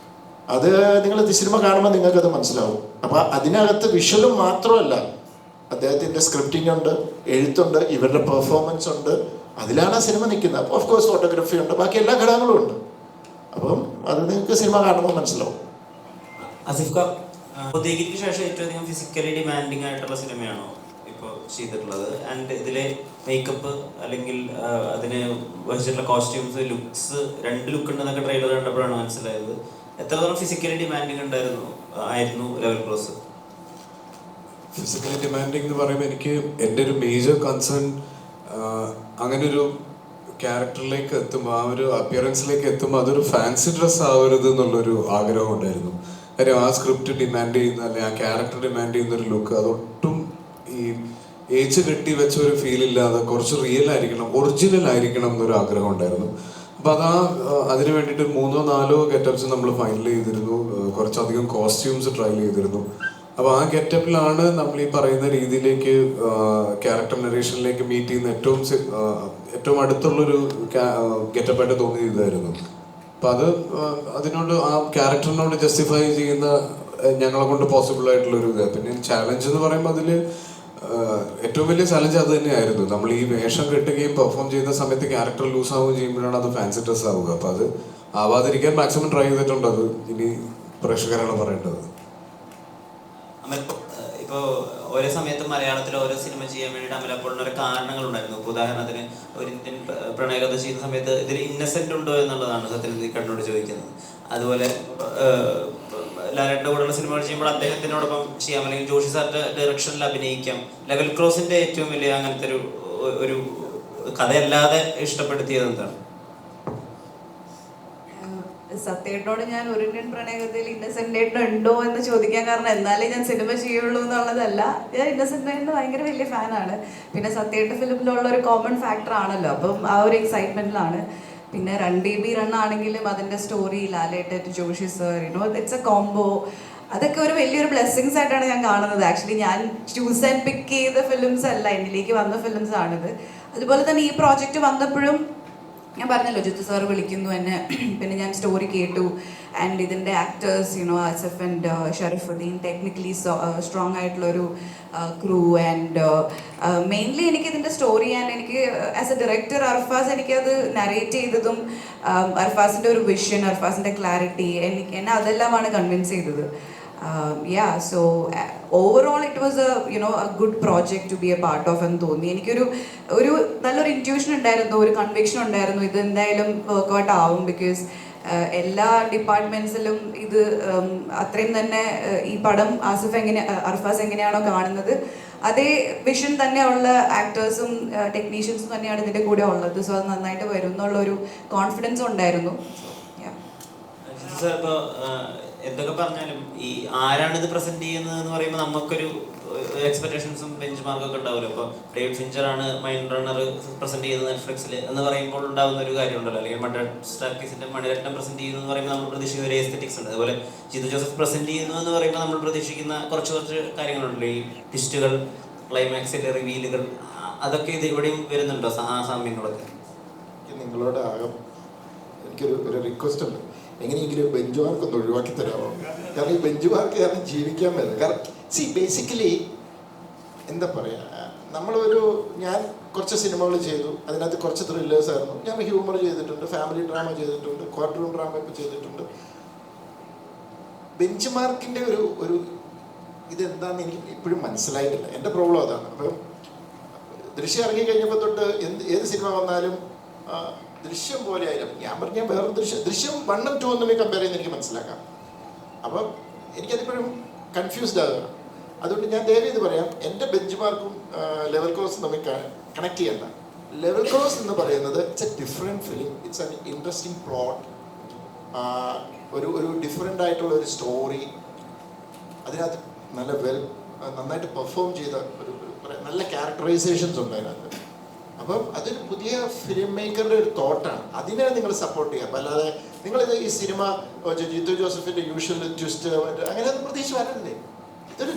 അത് നിങ്ങൾ സിനിമ കാണുമ്പോൾ നിങ്ങൾക്കത് മനസ്സിലാവും. അപ്പോൾ അതിനകത്ത് വിഷ്വലും മാത്രമല്ല, അദ്ദേഹത്തിൻ്റെ സ്ക്രിപ്റ്റിംഗ് ഉണ്ട്, എഴുത്തുണ്ട്, ഇവരുടെ പെർഫോമൻസ് ഉണ്ട്. അതിലാണ് ആ സിനിമ നിൽക്കുന്നത്. അപ്പോൾ ഓഫ് കോഴ്സ് ഫോട്ടോഗ്രാഫി ഉണ്ട്, ബാക്കി എല്ലാ ഘടകങ്ങളും ഉണ്ട്. അപ്പം അത് നിങ്ങൾക്ക് സിനിമ കാണുമ്പോൾ മനസ്സിലാവും. ആസിഫ് ഖാൻ ഉദയഗിരിക്ക് ശേഷം ഏറ്റവും അധികം ഫിസിക്കലി ഡിമാൻഡിങ് ആയിട്ടുള്ള സിനിമയാണോ ഇപ്പോൾ ചെയ്തിട്ടുള്ളത്? ആൻഡ് ഇതിലെ മേക്കപ്പ് അല്ലെങ്കിൽ അതിന് വഹിച്ചിട്ടുള്ള കോസ്റ്റ്യൂംസ്, ലുക്സ്, 2 ലുക്ക് ഉണ്ടെന്നൊക്കെ ട്രെയിലർ കണ്ടപ്പോഴാണ് മനസ്സിലായത്. എത്രത്തോളം ഫിസിക്കലി ഡിമാൻഡിങ് ആയിരുന്നു ലെവൽ ക്രോസ്? ഫിസിക്കലി ഡിമാൻഡിങ് എന്ന് പറയുമ്പോൾ എനിക്ക് എൻ്റെ ഒരു മേജർ കൺസേൺ അങ്ങനെ ഒരു ക്യാരക്ടറിലേക്ക് എത്തുമ്പോൾ, ആ ഒരു അപ്പിയറൻസിലേക്ക് എത്തുമ്പോൾ അതൊരു ഫാൻസി ഡ്രസ് ആവരുത് എന്നുള്ളൊരു ആഗ്രഹം ഉണ്ടായിരുന്നു. കാര്യം ആ സ്ക്രിപ്റ്റ് ഡിമാൻഡ് ചെയ്യുന്ന അല്ലെങ്കിൽ ആ ക്യാരക്ടർ ഡിമാൻഡ് ചെയ്യുന്ന ഒരു ലുക്ക് അതൊട്ടും ഈ ഏജ് കെട്ടി വെച്ച ഒരു ഫീൽ ഇല്ലാതെ കുറച്ച് റിയൽ ആയിരിക്കണം, ഒറിജിനൽ ആയിരിക്കണം എന്നൊരു ആഗ്രഹം ഉണ്ടായിരുന്നു. അപ്പോൾ അതിന് വേണ്ടിയിട്ട് 3-4 ഗെറ്റപ്സ് നമ്മൾ ഫൈനൽ ചെയ്തിരുന്നു. കുറച്ചധികം കോസ്റ്റ്യൂംസ് ട്രയൽ ചെയ്തിരുന്നു. അപ്പോൾ ആ ഗെറ്റപ്പിലാണ് നമ്മൾ ഈ പറയുന്ന രീതിയിലേക്ക് ക്യാരക്ടർ നറേഷനിലേക്ക് മീറ്റ് ചെയ്യുന്ന ഏറ്റവും അടുത്തുള്ളൊരു ഗെറ്റപ്പായിട്ട് തോന്നിയതായിരുന്നു. അപ്പം അതിനോട് ആ ക്യാരക്ടറിനോട് ജസ്റ്റിഫൈ ചെയ്യുന്ന ഞങ്ങളെ കൊണ്ട് പോസിബിൾ ആയിട്ടുള്ളൊരു ഇത്. പിന്നെ ചാലഞ്ച് എന്ന് പറയുമ്പോൾ അതിൽ ഏറ്റവും വലിയ ചലഞ്ച് അത് തന്നെയായിരുന്നു. നമ്മൾ ഈ വേഷം കെട്ടുകയും പെർഫോം ചെയ്യുന്ന സമയത്ത് ക്യാരക്ടർ ലൂസ് ആവുകയും ചെയ്യുമ്പോഴാണ് അത് ഫാൻസി ഡ്രസ് ആവുക. അപ്പം അത് ആവാതിരിക്കാൻ മാക്സിമം ട്രൈ ചെയ്തിട്ടുണ്ട്. അത് ഇനി പ്രേക്ഷകരാണ് പറയേണ്ടത്. ഇപ്പോൾ ഓരോ സമയത്തും മലയാളത്തിൽ ഓരോ സിനിമ ചെയ്യാൻ വേണ്ടിയിട്ട് അമലപ്പോളിന് ഒരു കാരണങ്ങളുണ്ടായിരുന്നു. ഉദാഹരണത്തിന് ഒരു ഇന്ത്യൻ പ്രണയകഥ ചെയ്യുന്ന സമയത്ത് ഇതിൽ ഇന്നസെന്റ് ഉണ്ടോ എന്നുള്ളതാണ് സത്യത്തിൽ കണ്ണോട് ചോദിക്കുന്നത്. അതുപോലെ ലാലേട്ടൻ്റെ കൂടെയുള്ള സിനിമകൾ ചെയ്യുമ്പോൾ അദ്ദേഹത്തിനോടൊപ്പം ചെയ്യാം, അല്ലെങ്കിൽ ജോഷി സാറിന്റെ ഡയറക്ഷനിൽ അഭിനയിക്കാം. ലെവൽ ക്രോസിന്റെ ഏറ്റവും വലിയ അങ്ങനത്തെ ഒരു കഥയല്ലാതെ ഇഷ്ടപ്പെടുത്തിയത് എന്താണ്? സത്യേട്ടനോട് ഞാൻ ഒരു ഇന്ത്യൻ പ്രണയകഥയിൽ ഇന്നസെന്റ് ഏട്ടൻ ഉണ്ടോ എന്ന് ചോദിക്കാൻ കാരണം എന്നാലേ ഞാൻ സിനിമ ചെയ്യുള്ളൂ എന്നുള്ളതല്ല. ഞാൻ ഇന്നസെന്റ് ഏട്ടൻ്റെ ഭയങ്കര വലിയ ഫാനാണ്. പിന്നെ സത്യേട്ട ഫിലിമിലുള്ള ഒരു കോമൺ ഫാക്ടർ ആണല്ലോ, അപ്പം ആ ഒരു എക്സൈറ്റ്മെന്റിലാണ്. പിന്നെ റൺ ബേബി റൺ ആണെങ്കിലും അതിൻ്റെ story, Lalettan, Joshiy sir, it's a combo. അതൊക്കെ ഒരു വലിയൊരു ബ്ലെസ്സിങ്സ് ആയിട്ടാണ് ഞാൻ കാണുന്നത്. ആക്ച്വലി ഞാൻ ചൂസ് ആൻഡ് പിക്ക് ചെയ്ത ഫിലിംസ് അല്ല, എന്നിലേക്ക് വന്ന ഫിലിംസ് ആണിത്. അതുപോലെ തന്നെ ഈ പ്രോജക്റ്റ് വന്നപ്പോഴും ഞാൻ പറഞ്ഞല്ലോ, ജിത്തു സാർ വിളിക്കുന്നു എന്നെ. പിന്നെ ഞാൻ സ്റ്റോറി കേട്ടു. ആൻഡ് ഇതിൻ്റെ actors Asif and Sharafudheen, technically strong ആയിട്ടുള്ളൊരു ക്രൂ. ആൻഡ് മെയിൻലി എനിക്ക് ഇതിൻ്റെ സ്റ്റോറി ആൻഡ് എനിക്ക് ആസ് എ ഡയറക്ടർ അർഫാസ് എനിക്കത് നരേറ്റ് ചെയ്തതും അർഫാസിൻ്റെ ഒരു വിഷൻ, അർഫാസിൻ്റെ ക്ലാരിറ്റി എന്നെ അതെല്ലാമാണ് കൺവിൻസ് ചെയ്തത്. So overall it was a good project to be a part of എന്ന് തോന്നി. എനിക്കൊരു നല്ലൊരു ഇൻറ്റ്യൂഷൻ ഉണ്ടായിരുന്നു, ഒരു കൺവിക്ഷൻ ഉണ്ടായിരുന്നു, ഇത് എന്തായാലും വർക്ക്ഔട്ട് ആവും. ബിക്കോസ് എല്ലാ ഡിപ്പാർട്ട്മെന്റ്സിലും ഇത് അത്രയും തന്നെ ഈ പടം അർഫാസ് എങ്ങനെയാണോ കാണുന്നത് അതേ വിഷൻ തന്നെയുള്ള ആക്ടേഴ്സും ടെക്നീഷ്യൻസും തന്നെയാണ് ഇതിൻ്റെ കൂടെ ഉള്ളത്. സോ അത് നന്നായിട്ട് വരും എന്നുള്ളൊരു കോൺഫിഡൻസ് ഉണ്ടായിരുന്നു. എന്തൊക്കെ പറഞ്ഞാലും ഈ ആരാണ് ഇത് പ്രസന്റ് ചെയ്യുന്നത് എന്ന് പറയുമ്പോൾ നമുക്കൊരു എക്സ്പെക്ടേഷൻസും ബെഞ്ച് മാർക്കൊക്കെ ഉണ്ടാവുമല്ലോ. ഇപ്പോൾ ഡേവിഡ് ഫിഞ്ചർ ആണ് മൈൻഡ് റണ്ണർ പ്രസന്റ് ചെയ്യുന്നത് നെറ്റ്ഫ്ലിക്സിൽ എന്ന് പറയുമ്പോൾ ഉണ്ടാകുന്ന ഒരു കാര്യമുണ്ടല്ലോ. അല്ലെങ്കിൽ മണിരത്നം പ്രസന്റ് ചെയ്യുന്നു എന്ന് പറയുമ്പോൾ നമ്മൾ പ്രതീക്ഷിക്കുന്ന ഒരു എസ്തെറ്റിക്സ് ഉണ്ട്. അതുപോലെ ജിത്തു ജോസഫ് പ്രസന്റ് ചെയ്യുന്നു എന്ന് പറയുമ്പോൾ നമ്മൾ പ്രതീക്ഷിക്കുന്ന കുറച്ച് കാര്യങ്ങളുണ്ടല്ലോ. ഈ ട്വിസ്റ്റുകൾ, ക്ലൈമാക്സിലെ റിവീലുകൾ, അതൊക്കെ ഇത് ഇവിടെയും വരുന്നുണ്ടോ ആ സാമ്യങ്ങളൊക്കെ? നിങ്ങളോട് എനിക്കൊരു റിക്വസ്റ്റ് ഉണ്ട്, എങ്ങനെയെങ്കിലും ബെഞ്ച് മാർക്ക് ഒന്ന് ഒഴിവാക്കി തരാമോ? കാരണം ഈ ബെഞ്ച് മാർക്ക് കാരണം ജീവിക്കാൻ പറ്റും. കാരണം ബേസിക്കലി എന്താ പറയുക, ഞാൻ കുറച്ച് സിനിമകൾ ചെയ്തു, അതിനകത്ത് കുറച്ച് ത്രില്ലേഴ്സ് ആയിരുന്നു. ഞാൻ ഹ്യൂമർ ചെയ്തിട്ടുണ്ട്, ഫാമിലി ഡ്രാമ ചെയ്തിട്ടുണ്ട്, കോർട്ട് റൂം ഡ്രാമ ഒക്കെ ചെയ്തിട്ടുണ്ട്. ബെഞ്ച് മാർക്കിൻ്റെ ഒരു ഇതെന്താണെന്ന് എനിക്ക് ഇപ്പോഴും മനസ്സിലായിട്ടില്ല. എൻ്റെ പ്രോബ്ലം അതാണ്. അപ്പം ദൃശ്യം ഇറങ്ങി കഴിഞ്ഞപ്പോൾ തൊട്ട് ഏത് സിനിമ വന്നാലും ദൃശ്യം പോലെ ആയാലും ഞാൻ പറഞ്ഞാൽ വേറൊരു ദൃശ്യം 1 ഉം 2 ഉം തമ്മിൽ കമ്പയർ ചെയ്യുന്ന എനിക്ക് മനസ്സിലാക്കാം. അപ്പം എനിക്കതിപ്പോഴും കൺഫ്യൂസ്ഡ് ആകുക. അതുകൊണ്ട് ഞാൻ ദയവ് ചെയ്ത് പറയാം, എൻ്റെ ബെഞ്ച് മാർക്കും ലെവൽ ക്രോസും തമ്മിൽ കണക്ട് ചെയ്യണ്ട. ലെവൽ ക്രോസ് എന്ന് പറയുന്നത് it's A different film, it's an interesting plot, ഒരു ഡിഫറെൻ്റ് ആയിട്ടുള്ള ഒരു സ്റ്റോറി, അതിനകത്ത് നന്നായിട്ട് പെർഫോം ചെയ്ത ഒരു നല്ല ക്യാരക്ടറൈസേഷൻസ് ഉണ്ട് അതിനകത്ത്. അപ്പം അതൊരു പുതിയ ഫിലിം മേക്കറുടെ ഒരു തോട്ടാണ്. അതിനെ നിങ്ങൾ സപ്പോർട്ട് ചെയ്യുക. അപ്പം അല്ലാതെ നിങ്ങളിത് ഈ സിനിമ ജിത്തു ജോസഫിൻ്റെ യൂഷ്വൽ ട്വിസ്റ്റ് അങ്ങനെ ഒന്നും പ്രതീക്ഷിച്ച് വരണ്ടേ. ഇതൊരു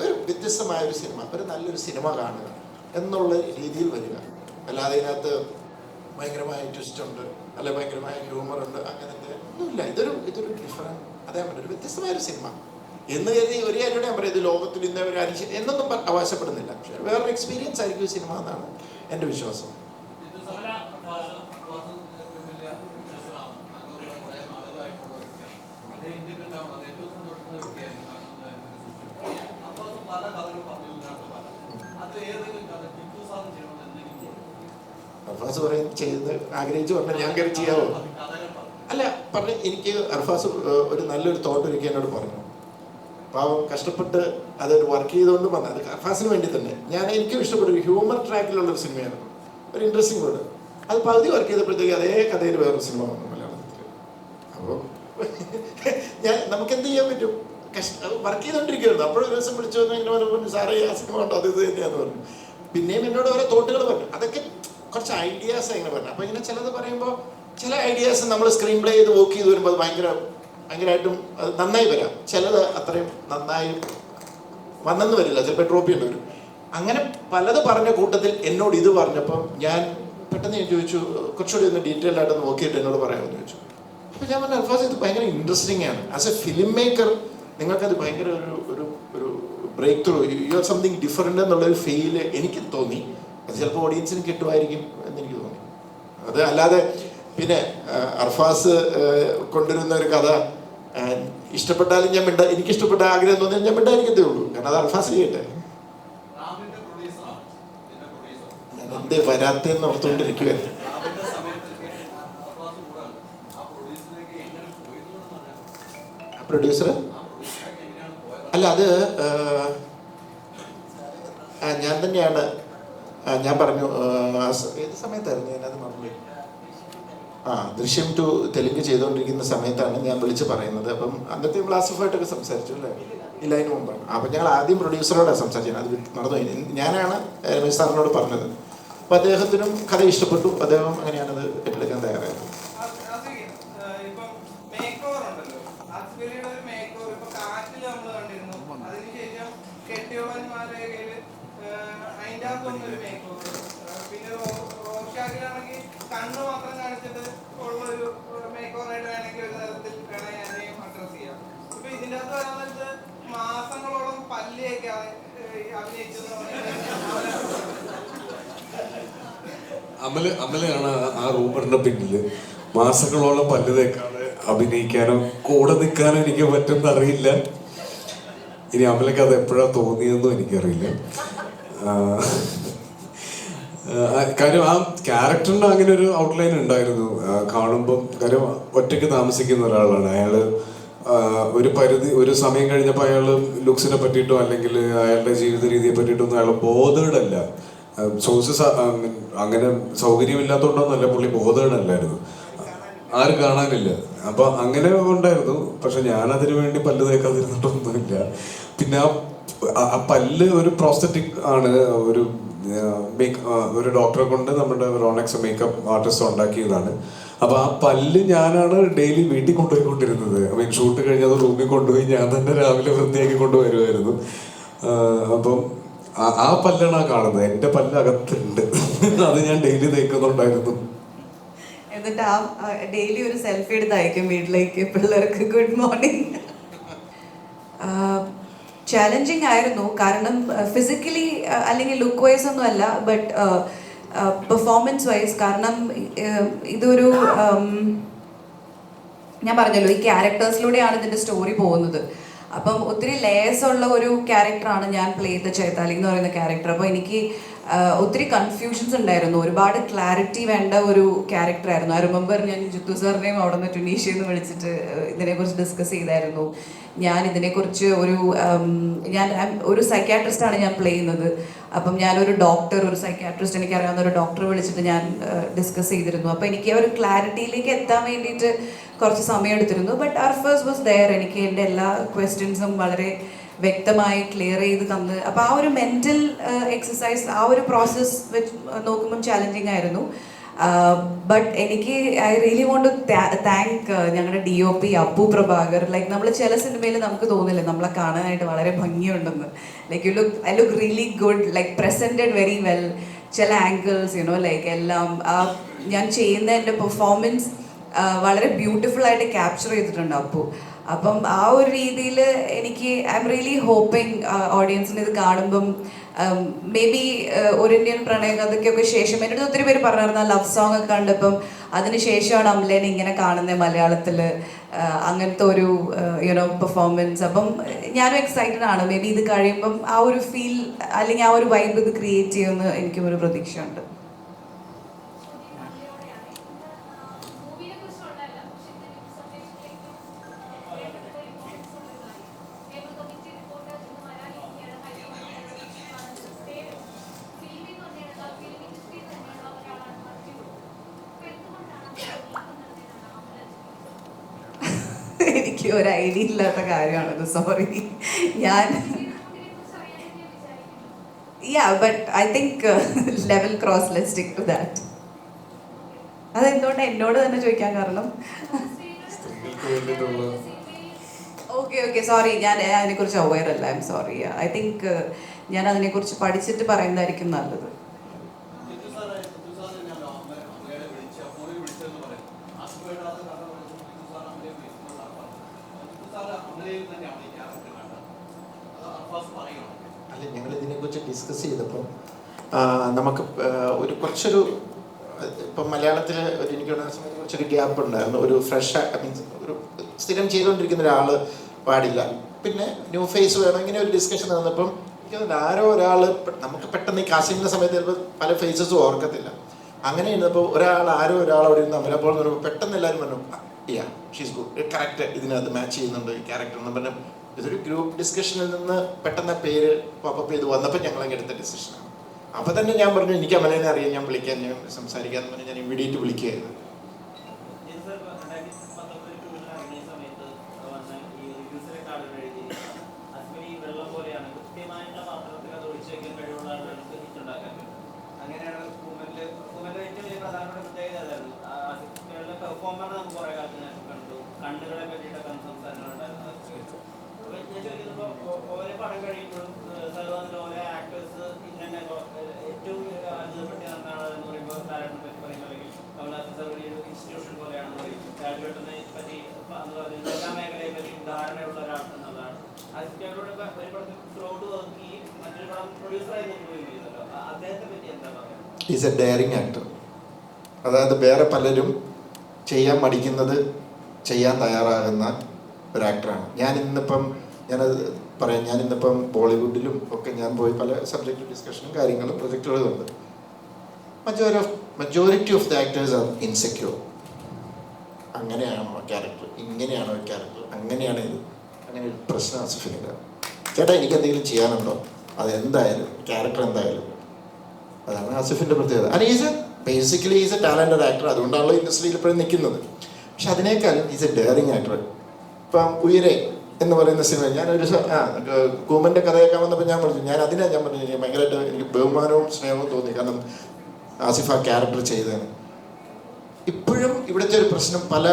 ഒരു വ്യത്യസ്തമായ ഒരു സിനിമ, ഒരു നല്ലൊരു സിനിമ കാണുക എന്നുള്ള രീതിയിൽ വരിക. അല്ലാതെ ഇതിനകത്ത് ഭയങ്കരമായ ട്വിസ്റ്റ് ഉണ്ട്, അല്ലെ ഭയങ്കരമായ ഹ്യൂമർ ഉണ്ട്, അങ്ങനത്തെ ഒന്നുമില്ല. ഇതൊരു ഡിഫറെൻറ്റ്, അതേ ഒരു വ്യത്യസ്തമായൊരു സിനിമ എന്ന് കരുതി ഒരു കാര്യം ഞാൻ പറയാം, ഇത് ലോകത്തിൽ ഇന്ന് ഒരു എന്നൊന്നും അവകാശപ്പെടുന്നില്ല. പക്ഷേ വേറൊരു എക്സ്പീരിയൻസ് ആയിരിക്കും ഈ സിനിമ എന്നാണ് എൻ്റെ വിശ്വാസം. അർഫാസ് പറയും ചെയ്ത് ആഗ്രഹിച്ച് പറഞ്ഞാൽ ഞാൻ കയറി ചെയ്യാവോ? അല്ല പറഞ്ഞ് എനിക്ക് അർഫാസ് ഒരു നല്ലൊരു തോട്ട് ഒരിക്കൽ എന്നോട് പറഞ്ഞു. പാവം കഷ്ടപ്പെട്ട് അതൊരു വർക്ക് ചെയ്തുകൊണ്ട് വന്നത് അത് അർഫാസിന് വേണ്ടി തന്നെ. എനിക്കും ഇഷ്ടപ്പെട്ട ഒരു ഹ്യൂമർ ട്രാക്കിലുള്ളൊരു സിനിമയാണ്, ഒരു ഇൻട്രസ്റ്റിംഗ് വേർഡ്. അത് പകുതി വർക്ക് ചെയ്തപ്പോഴത്തേക്ക് അതേ കഥയിൽ വേറൊരു സിനിമ വന്നു മലയാളത്തിൽ. അപ്പോൾ നമുക്ക് എന്ത് ചെയ്യാൻ പറ്റും? വർക്ക് ചെയ്തുകൊണ്ടിരിക്കുകയായിരുന്നു. അപ്പോഴൊരു ദിവസം വിളിച്ചു വന്നു ഇങ്ങനെ പറഞ്ഞു, സാറേ ആ സിനിമ ഉണ്ടോ, അത് ഇത് തന്നെയാന്ന് പറഞ്ഞു. പിന്നെയും എന്നോട് ഓരോ തോട്ടുകൾ പറഞ്ഞു. അതൊക്കെ കുറച്ച് ഐഡിയാസ് ഇങ്ങനെ പറഞ്ഞു. അപ്പോൾ ഇങ്ങനെ ചിലത് പറയുമ്പോൾ ചില ഐഡിയാസ് നമ്മൾ സ്ക്രീൻ പ്ലേ ചെയ്ത് വർക്ക് ചെയ്ത് വരുമ്പോൾ അത് ഭയങ്കരമായിട്ടും അത് നന്നായി വരാം. ചിലത് അത്രയും നന്നായി വന്നെന്ന് വരില്ല, ചിലപ്പോൾ ഡ്രോപ്പ് ചെയ്യേണ്ടി വരും. അങ്ങനെ പലത് പറഞ്ഞ കൂട്ടത്തിൽ എന്നോട് ഇത് പറഞ്ഞപ്പം ഞാൻ പെട്ടെന്ന് ഞാൻ ചോദിച്ചു, കുറച്ചുകൂടി ഒന്ന് ഡീറ്റെയിൽ ആയിട്ടൊന്ന് നോക്കിയിട്ട് എന്നോട് പറയാമെന്ന് ചോദിച്ചു. അപ്പോൾ ഞാൻ പറഞ്ഞു, അൽഫാസ് ഇത് ഭയങ്കര ഇൻട്രസ്റ്റിംഗ് ആണ്. ആസ് എ ഫിലിം മേക്കർ നിങ്ങൾക്കത് ഭയങ്കര ഒരു break through, you are something different എന്നുള്ളൊരു ഫീല് എനിക്ക് തോന്നി. അത് ചിലപ്പോൾ ഓഡിയൻസിന് കിട്ടുമായിരിക്കും എന്നെനിക്ക് തോന്നി. അത് അല്ലാതെ പിന്നെ അർഫാസ് കൊണ്ടുവരുന്ന ഒരു കഥ ഇഷ്ടപ്പെട്ടാലും ഞാൻ എനിക്ക് ഇഷ്ടപ്പെട്ട ആഗ്രഹം തോന്നിയാൽ ഞാൻ മിണ്ടായിരിക്കത്തേ ഉള്ളൂ. കാരണം അത് അർഫാസ് ചെയ്യട്ടെ. ഞാൻ എന്തേ വരാത്തെന്ന് ഓർത്തുകൊണ്ടിരിക്കുകയായിരുന്നു. പ്രൊഡ്യൂസർ അല്ല, അത് ഞാൻ തന്നെയാണ്. ഞാൻ പറഞ്ഞു, ഏത് സമയത്തായിരുന്നു ഞാനത് മറന്നുപോയി. ദൃശ്യം 2 തെലുങ്ക് ചെയ്തുകൊണ്ടിരിക്കുന്ന സമയത്താണ് ഞാൻ വിളിച്ച് പറയുന്നത്. അപ്പം അന്നത്തെ നമ്മൾ ആസിഫായിട്ടൊക്കെ സംസാരിച്ചു അല്ലേ? ഇല്ല, അതിന് മുമ്പാണ്. അപ്പം ഞങ്ങൾ ആദ്യം പ്രൊഡ്യൂസറോടാണ് സംസാരിച്ചത്. അത് മറന്നുപോയി. ഞാനാണ് രമേശ് സാറിനോട് പറഞ്ഞത്. അപ്പം അദ്ദേഹത്തിനും കഥ ഇഷ്ടപ്പെട്ടു. അദ്ദേഹം അങ്ങനെയാണത് ഏറ്റെടുക്കാൻ തയ്യാറായത്. കണ്ണു മാത്രം കാണിച്ചിട്ട് ഉള്ളൊരു മേക്ക് ഓവറായിട്ട് വേണമെങ്കിൽ ഒരു തരത്തിൽ വേണമെങ്കിൽ അഡ്രസ് ചെയ്യാം. ഇപ്പൊ ഇതിൻ്റെ അകത്ത് വരാൻ നേരത്ത് മാസങ്ങളോളം പല്ലിയൊക്കെ അഭിനയിച്ചത് അമലയാണ് ആ റൂമറിന്റെ പിന്നില്. മാസങ്ങളോളം പല്ല് തേക്കാതെ അഭിനയിക്കാനോ കൂടെ നിൽക്കാനോ എനിക്ക് പറ്റുമെന്ന് അറിയില്ല. ഇനി അമലക്ക് അത് എപ്പോഴാണ് തോന്നിയതെന്നും എനിക്കറിയില്ല. കാര്യം ആ ക്യാരക്ടറിന് അങ്ങനെ ഒരു ഔട്ട്ലൈൻ ഉണ്ടായിരുന്നു കാണുമ്പം. കാര്യം ഒറ്റയ്ക്ക് താമസിക്കുന്ന ഒരാളാണ് അയാൾ. ഒരു സമയം കഴിഞ്ഞപ്പോൾ അയാൾ ലുക്സിനെ പറ്റിയിട്ടോ അല്ലെങ്കിൽ അയാളുടെ ജീവിത രീതിയെ പറ്റിയിട്ടൊന്നും അയാൾ ബോധേഡല്ല. സോഴ്സസ് അങ്ങനെ സൗകര്യമില്ലാത്തതുകൊണ്ടൊന്നല്ല, പുള്ളി ബോധേഡല്ലായിരുന്നു. ആരും കാണാനില്ല. അപ്പൊ അങ്ങനെ ഉണ്ടായിരുന്നു. പക്ഷെ ഞാനതിനു വേണ്ടി പല്ല് തേക്കാതിരുന്നിട്ടൊന്നുമില്ല. പിന്നെ ആ പല്ല് ഒരു പ്രോസ്തറ്റിക് ആണ്. ഒരു ഡോക്ടറെ കൊണ്ട് നമ്മുടെ റോണക്സ് മേക്കപ്പ് ആർട്ടിസ്റ്റ് ഉണ്ടാക്കിയതാണ്. അപ്പൊ ആ പല്ല് ഞാനാണ് ഡെയിലി വീട്ടിൽ കൊണ്ടുപോയിക്കൊണ്ടിരുന്നത്. ഷൂട്ട് കഴിഞ്ഞത് റൂമിൽ കൊണ്ടുപോയി ഞാൻ തന്നെ രാവിലെ വൃത്തിയാക്കി കൊണ്ടുവരുമായിരുന്നു. അപ്പം ആ പല്ലാണ് ആ കാണുന്നത്. എൻ്റെ പല്ല് അകത്തുണ്ട്. അത് ഞാൻ ഡെയിലി തേക്കുന്നുണ്ടായിരുന്നു. എന്നിട്ട് ആ ഡെയിലി ഒരു സെൽഫി എടുത്ത് അയക്കും വീട്ടിലേക്ക് പിള്ളേർക്ക്, ഗുഡ് മോർണിംഗ്. ചാലഞ്ചിങ് ആയിരുന്നു. കാരണം ഫിസിക്കലി അല്ലെങ്കിൽ ലുക്ക് വൈസ് ഒന്നും അല്ല, ബട്ട് പെർഫോമൻസ് വൈസ്. കാരണം ഇതൊരു ഞാൻ പറഞ്ഞല്ലോ, ഈ ക്യാരക്ടേഴ്സിലൂടെയാണ് ഇതിൻ്റെ സ്റ്റോറി പോകുന്നത്. അപ്പം ഒത്തിരി ലേയേഴ്സ് ഉള്ള ഒരു ക്യാരക്ടറാണ് ഞാൻ പ്ലേ ചെയ്ത ചൈതാലി എന്ന് പറയുന്ന ക്യാരക്ടർ. അപ്പോൾ എനിക്ക് ഒത്തിരി കൺഫ്യൂഷൻസ് ഉണ്ടായിരുന്നു. ഒരുപാട് ക്ലാരിറ്റി വേണ്ട ഒരു ക്യാരക്ടറായിരുന്നു. ഐ റിമെമ്പർ ഞാൻ ജിത്തു സാറിനെയും അവിടെ നിന്ന് ടുണീഷ്യയിൽ നിന്ന് വിളിച്ചിട്ട് ഇതിനെക്കുറിച്ച് ഡിസ്കസ് ചെയ്തായിരുന്നു. ഞാൻ ഇതിനെക്കുറിച്ച് ഞാൻ ഒരു സൈക്യാട്രിസ്റ്റാണ് ഞാൻ പ്ലേ ചെയ്യുന്നത്. അപ്പം ഞാനൊരു ഡോക്ടർ, ഒരു സൈക്യാട്രിസ്റ്റ്, എനിക്കറിയാവുന്ന ഒരു ഡോക്ടറെ വിളിച്ചിട്ട് ഞാൻ ഡിസ്കസ് ചെയ്തിരുന്നു. അപ്പോൾ എനിക്ക് ഒരു ക്ലാരിറ്റിയിലേക്ക് എത്താൻ വേണ്ടിയിട്ട് കുറച്ച് സമയം എടുത്തിരുന്നു. But Arfaz was there. എനിക്ക് എൻ്റെ എല്ലാ ക്വസ്റ്റ്യൻസും വളരെ വ്യക്തമായി ക്ലിയർ ചെയ്ത് തന്ന്. അപ്പോൾ ആ ഒരു മെൻ്റൽ എക്സസൈസ്, ആ ഒരു പ്രോസസ്സ് വെച്ച് നോക്കുമ്പം ചാലഞ്ചിങ് ആയിരുന്നു. ബട്ട് എനിക്ക് I really want to thank ഞങ്ങളുടെ DOP അപ്പു പ്രഭാകർ. ലൈക്ക് നമ്മൾ ചില സിനിമയിൽ നമുക്ക് തോന്നില്ല നമ്മളെ കാണാനായിട്ട് വളരെ ഭംഗിയുണ്ടെന്ന്. Like I look really good, like presented very well. ചില ആംഗിൾസ് ലൈക്ക് എല്ലാം ഞാൻ ചെയ്യുന്ന എൻ്റെ പെർഫോമൻസ് വളരെ ബ്യൂട്ടിഫുൾ ആയിട്ട് ക്യാപ്ചർ ചെയ്തിട്ടുണ്ട് അപ്പു. അപ്പം ആ ഒരു രീതിയിൽ എനിക്ക് ഐ എം റിയലി ഹോപ്പിംഗ് ഓഡിയൻസിന് ഇത് കാണുമ്പം മേ ബി ഒരു ഇന്ത്യൻ പ്രണയകഥയ്ക്കൊക്കെ ശേഷം എൻ്റെ അടുത്ത് ഒത്തിരി പേര് പറഞ്ഞിരുന്നു ലവ് സോങ് ഒക്കെ കണ്ടപ്പം അതിന് ശേഷമാണ് അമലേനെ ഇങ്ങനെ കാണുന്നത് മലയാളത്തിൽ, അങ്ങനത്തെ ഒരു പെർഫോമൻസ്. അപ്പം ഞാനും എക്സൈറ്റഡ് ആണ്. മേ ബി ഇത് കഴിയുമ്പം ആ ഒരു ഫീൽ അല്ലെങ്കിൽ ആ ഒരു വൈബ് ഇത് ക്രിയേറ്റ് ചെയ്യുമെന്ന് എനിക്കും ഒരു പ്രതീക്ഷയുണ്ട്. എനിക്ക് ഒരു ഐഡിയ ഇല്ലാത്ത കാര്യമാണത്, സോറി. ഞാൻ but I think level cross, let's stick to that. അതെന്തുകൊണ്ട് എന്നോട് തന്നെ ചോദിക്കാൻ കാരണം? സ്ത്രീകൾക്ക് വേണ്ടിയിട്ടുള്ള ഓക്കെ സോറി, ഞാൻ അതിനെക്കുറിച്ച് അവെയർ അല്ല. I am sorry. I think ഞാൻ അതിനെക്കുറിച്ച് പഠിച്ചിട്ട് പറയുന്നതായിരിക്കും നല്ലത്. അല്ല, ഞങ്ങൾ ഇതിനെക്കുറിച്ച് ഡിസ്കസ് ചെയ്തപ്പം നമുക്ക് ഒരു കുറച്ചൊരു ഇപ്പം മലയാളത്തിൽ എനിക്ക് തോന്നുന്ന സമയത്ത് കുറച്ചൊരു ഗ്യാപ്പ് ഉണ്ടായിരുന്നു. ഒരു ഫ്രഷ് മീൻസ് ഒരു സ്ഥിരം ചെയ്തുകൊണ്ടിരിക്കുന്ന ഒരാൾ പാടില്ല, പിന്നെ ന്യൂ ഫേസ് വേണം, ഇങ്ങനെ ഒരു ഡിസ്കഷൻ നടന്നപ്പം എനിക്ക് തോന്നുന്നു ആരോ ഒരാൾ നമുക്ക് പെട്ടെന്ന് ഈ കാസ്റ്റിങ്ങിൻ്റെ സമയത്ത് ചിലപ്പോൾ പല ഫേസസും ഓർക്കത്തില്ല. അങ്ങനെ ഇരുന്നപ്പോൾ ആരോ ഒരാൾ അവിടെ ഇരുന്ന് അമലപ്പോൾ എന്ന് പറയുമ്പോൾ പെട്ടെന്ന് എല്ലാവരും പറഞ്ഞു ഷീസ് ഗുഡ്, കറക്റ്റ്, ഇതിനകത്ത് മാച്ച് ചെയ്യുന്നുണ്ട് ഈ ക്യാരക്ടർ എന്ന് പറഞ്ഞാൽ ഇതൊരു ഗ്രൂപ്പ് ഡിസ്കഷനിൽ നിന്ന് പെട്ടെന്ന് പേര് പോപ്പപ്പ് ചെയ്ത് വന്നപ്പോൾ ഞങ്ങളങ്ങ് എടുത്ത ഡിസിഷനാണ്. അപ്പോൾ തന്നെ ഞാൻ പറഞ്ഞു എനിക്ക് അമലേനെ അറിയാം, ഞാൻ വിളിക്കാൻ, ഞാൻ സംസാരിക്കാമെന്ന് പറഞ്ഞ് ഞാൻ ഇമ്മീഡിയറ്റ് വിളിക്കുകയായിരുന്നു. അങ്ങനെയാണ് ഏറ്റവും വലിയ പ്രധാനപ്പെട്ട പ്രത്യേകത അതായിരുന്നു. പെർഫോമർ നമുക്ക് കുറെ കാലത്ത് ഞാൻ കണ്ടു, കണ്ണുകളെ പറ്റിയിട്ടൊക്കെ സംസാരങ്ങളുണ്ടായിരുന്നു. അപ്പൊ ഞാൻ ചോദിക്കുമ്പോൾ ഓരോ പടം കഴിയുമ്പോഴും സർവ്വ ഓരോ ആക്ടേഴ്സ് ഇന്നെ ഏറ്റവും അത്ഭുതപ്പെട്ട് നടന്നാണ് എന്ന് പറയുമ്പോൾ ഡയറക്ടറിനെ പറ്റി പറയുമ്പോൾ അല്ലെങ്കിൽ കമൽഹാസൻ സാർ ഒരു ഇൻസ്റ്റിറ്റ്യൂഷൻ പോലെയാണെന്ന് പറയും. രാജുവേട്ടനെ പറ്റി എല്ലാ മേഖലയെ പറ്റി ധാരണയുള്ള ഒരാൾ എന്നുള്ളതാണ്. അതിനോട് ഒരു പടത്തിൽ ത്രോട്ട് നോക്കി മറ്റൊരു പടം പ്രൊഡ്യൂസറായി നോക്കുകയും ചെയ്യുന്നല്ലോ, അദ്ദേഹത്തെ പറ്റി എന്താ പറയുക? Is A daring actor. അതായത് വേറെ പലരും ചെയ്യാൻ മടിക്കുന്നത് ചെയ്യാൻ തയ്യാറാകുന്ന ഒരു ആക്ടറാണ്. ഞാനത് പറയാം, ഞാനിന്നിപ്പം ബോളിവുഡിലും ഒക്കെ ഞാൻ പോയി പല സബ്ജക്റ്റ് ഡിസ്കഷനും കാര്യങ്ങളും പ്രൊജക്റ്റുകളും ഉണ്ട്. Majority of the actors are insecure. അങ്ങനെയാണോ ക്യാരക്ടർ, ഇങ്ങനെയാണോ ക്യാരക്ടർ, അങ്ങനെയാണ് ഇത്, അങ്ങനെ ഒരു പ്രശ്നം ആസിഫിനില്ല. ചേട്ടാ എനിക്ക് എന്തെങ്കിലും ചെയ്യാനുണ്ടോ, അതെന്തായാലും ക്യാരക്ടർ എന്തായാലും. അതാണ് ആസിഫിൻ്റെ പ്രത്യേകത. And basically is A talented actor, അതുകൊണ്ടാണല്ലോ ഇൻഡസ്ട്രിയിൽ ഇപ്പോഴും നിൽക്കുന്നത്. പക്ഷെ അതിനേക്കാളും ഈസ് എ ഡെയറിങ് ആക്ടർ. ഇപ്പം ഉയരെ എന്ന് പറയുന്ന സിനിമ ഞാനൊരു കൂമൻ്റെ കഥ കേൾക്കാൻ വന്നപ്പോൾ ഞാൻ പറഞ്ഞു, ഞാൻ പറഞ്ഞു ഭയങ്കരമായിട്ട് എനിക്ക് ബഹുമാനവും സ്നേഹവും തോന്നി, കാരണം ആസിഫ് ആ ക്യാരക്ടർ ചെയ്തതാണ്. ഇപ്പോഴും ഇവിടുത്തെ ഒരു പ്രശ്നം, പല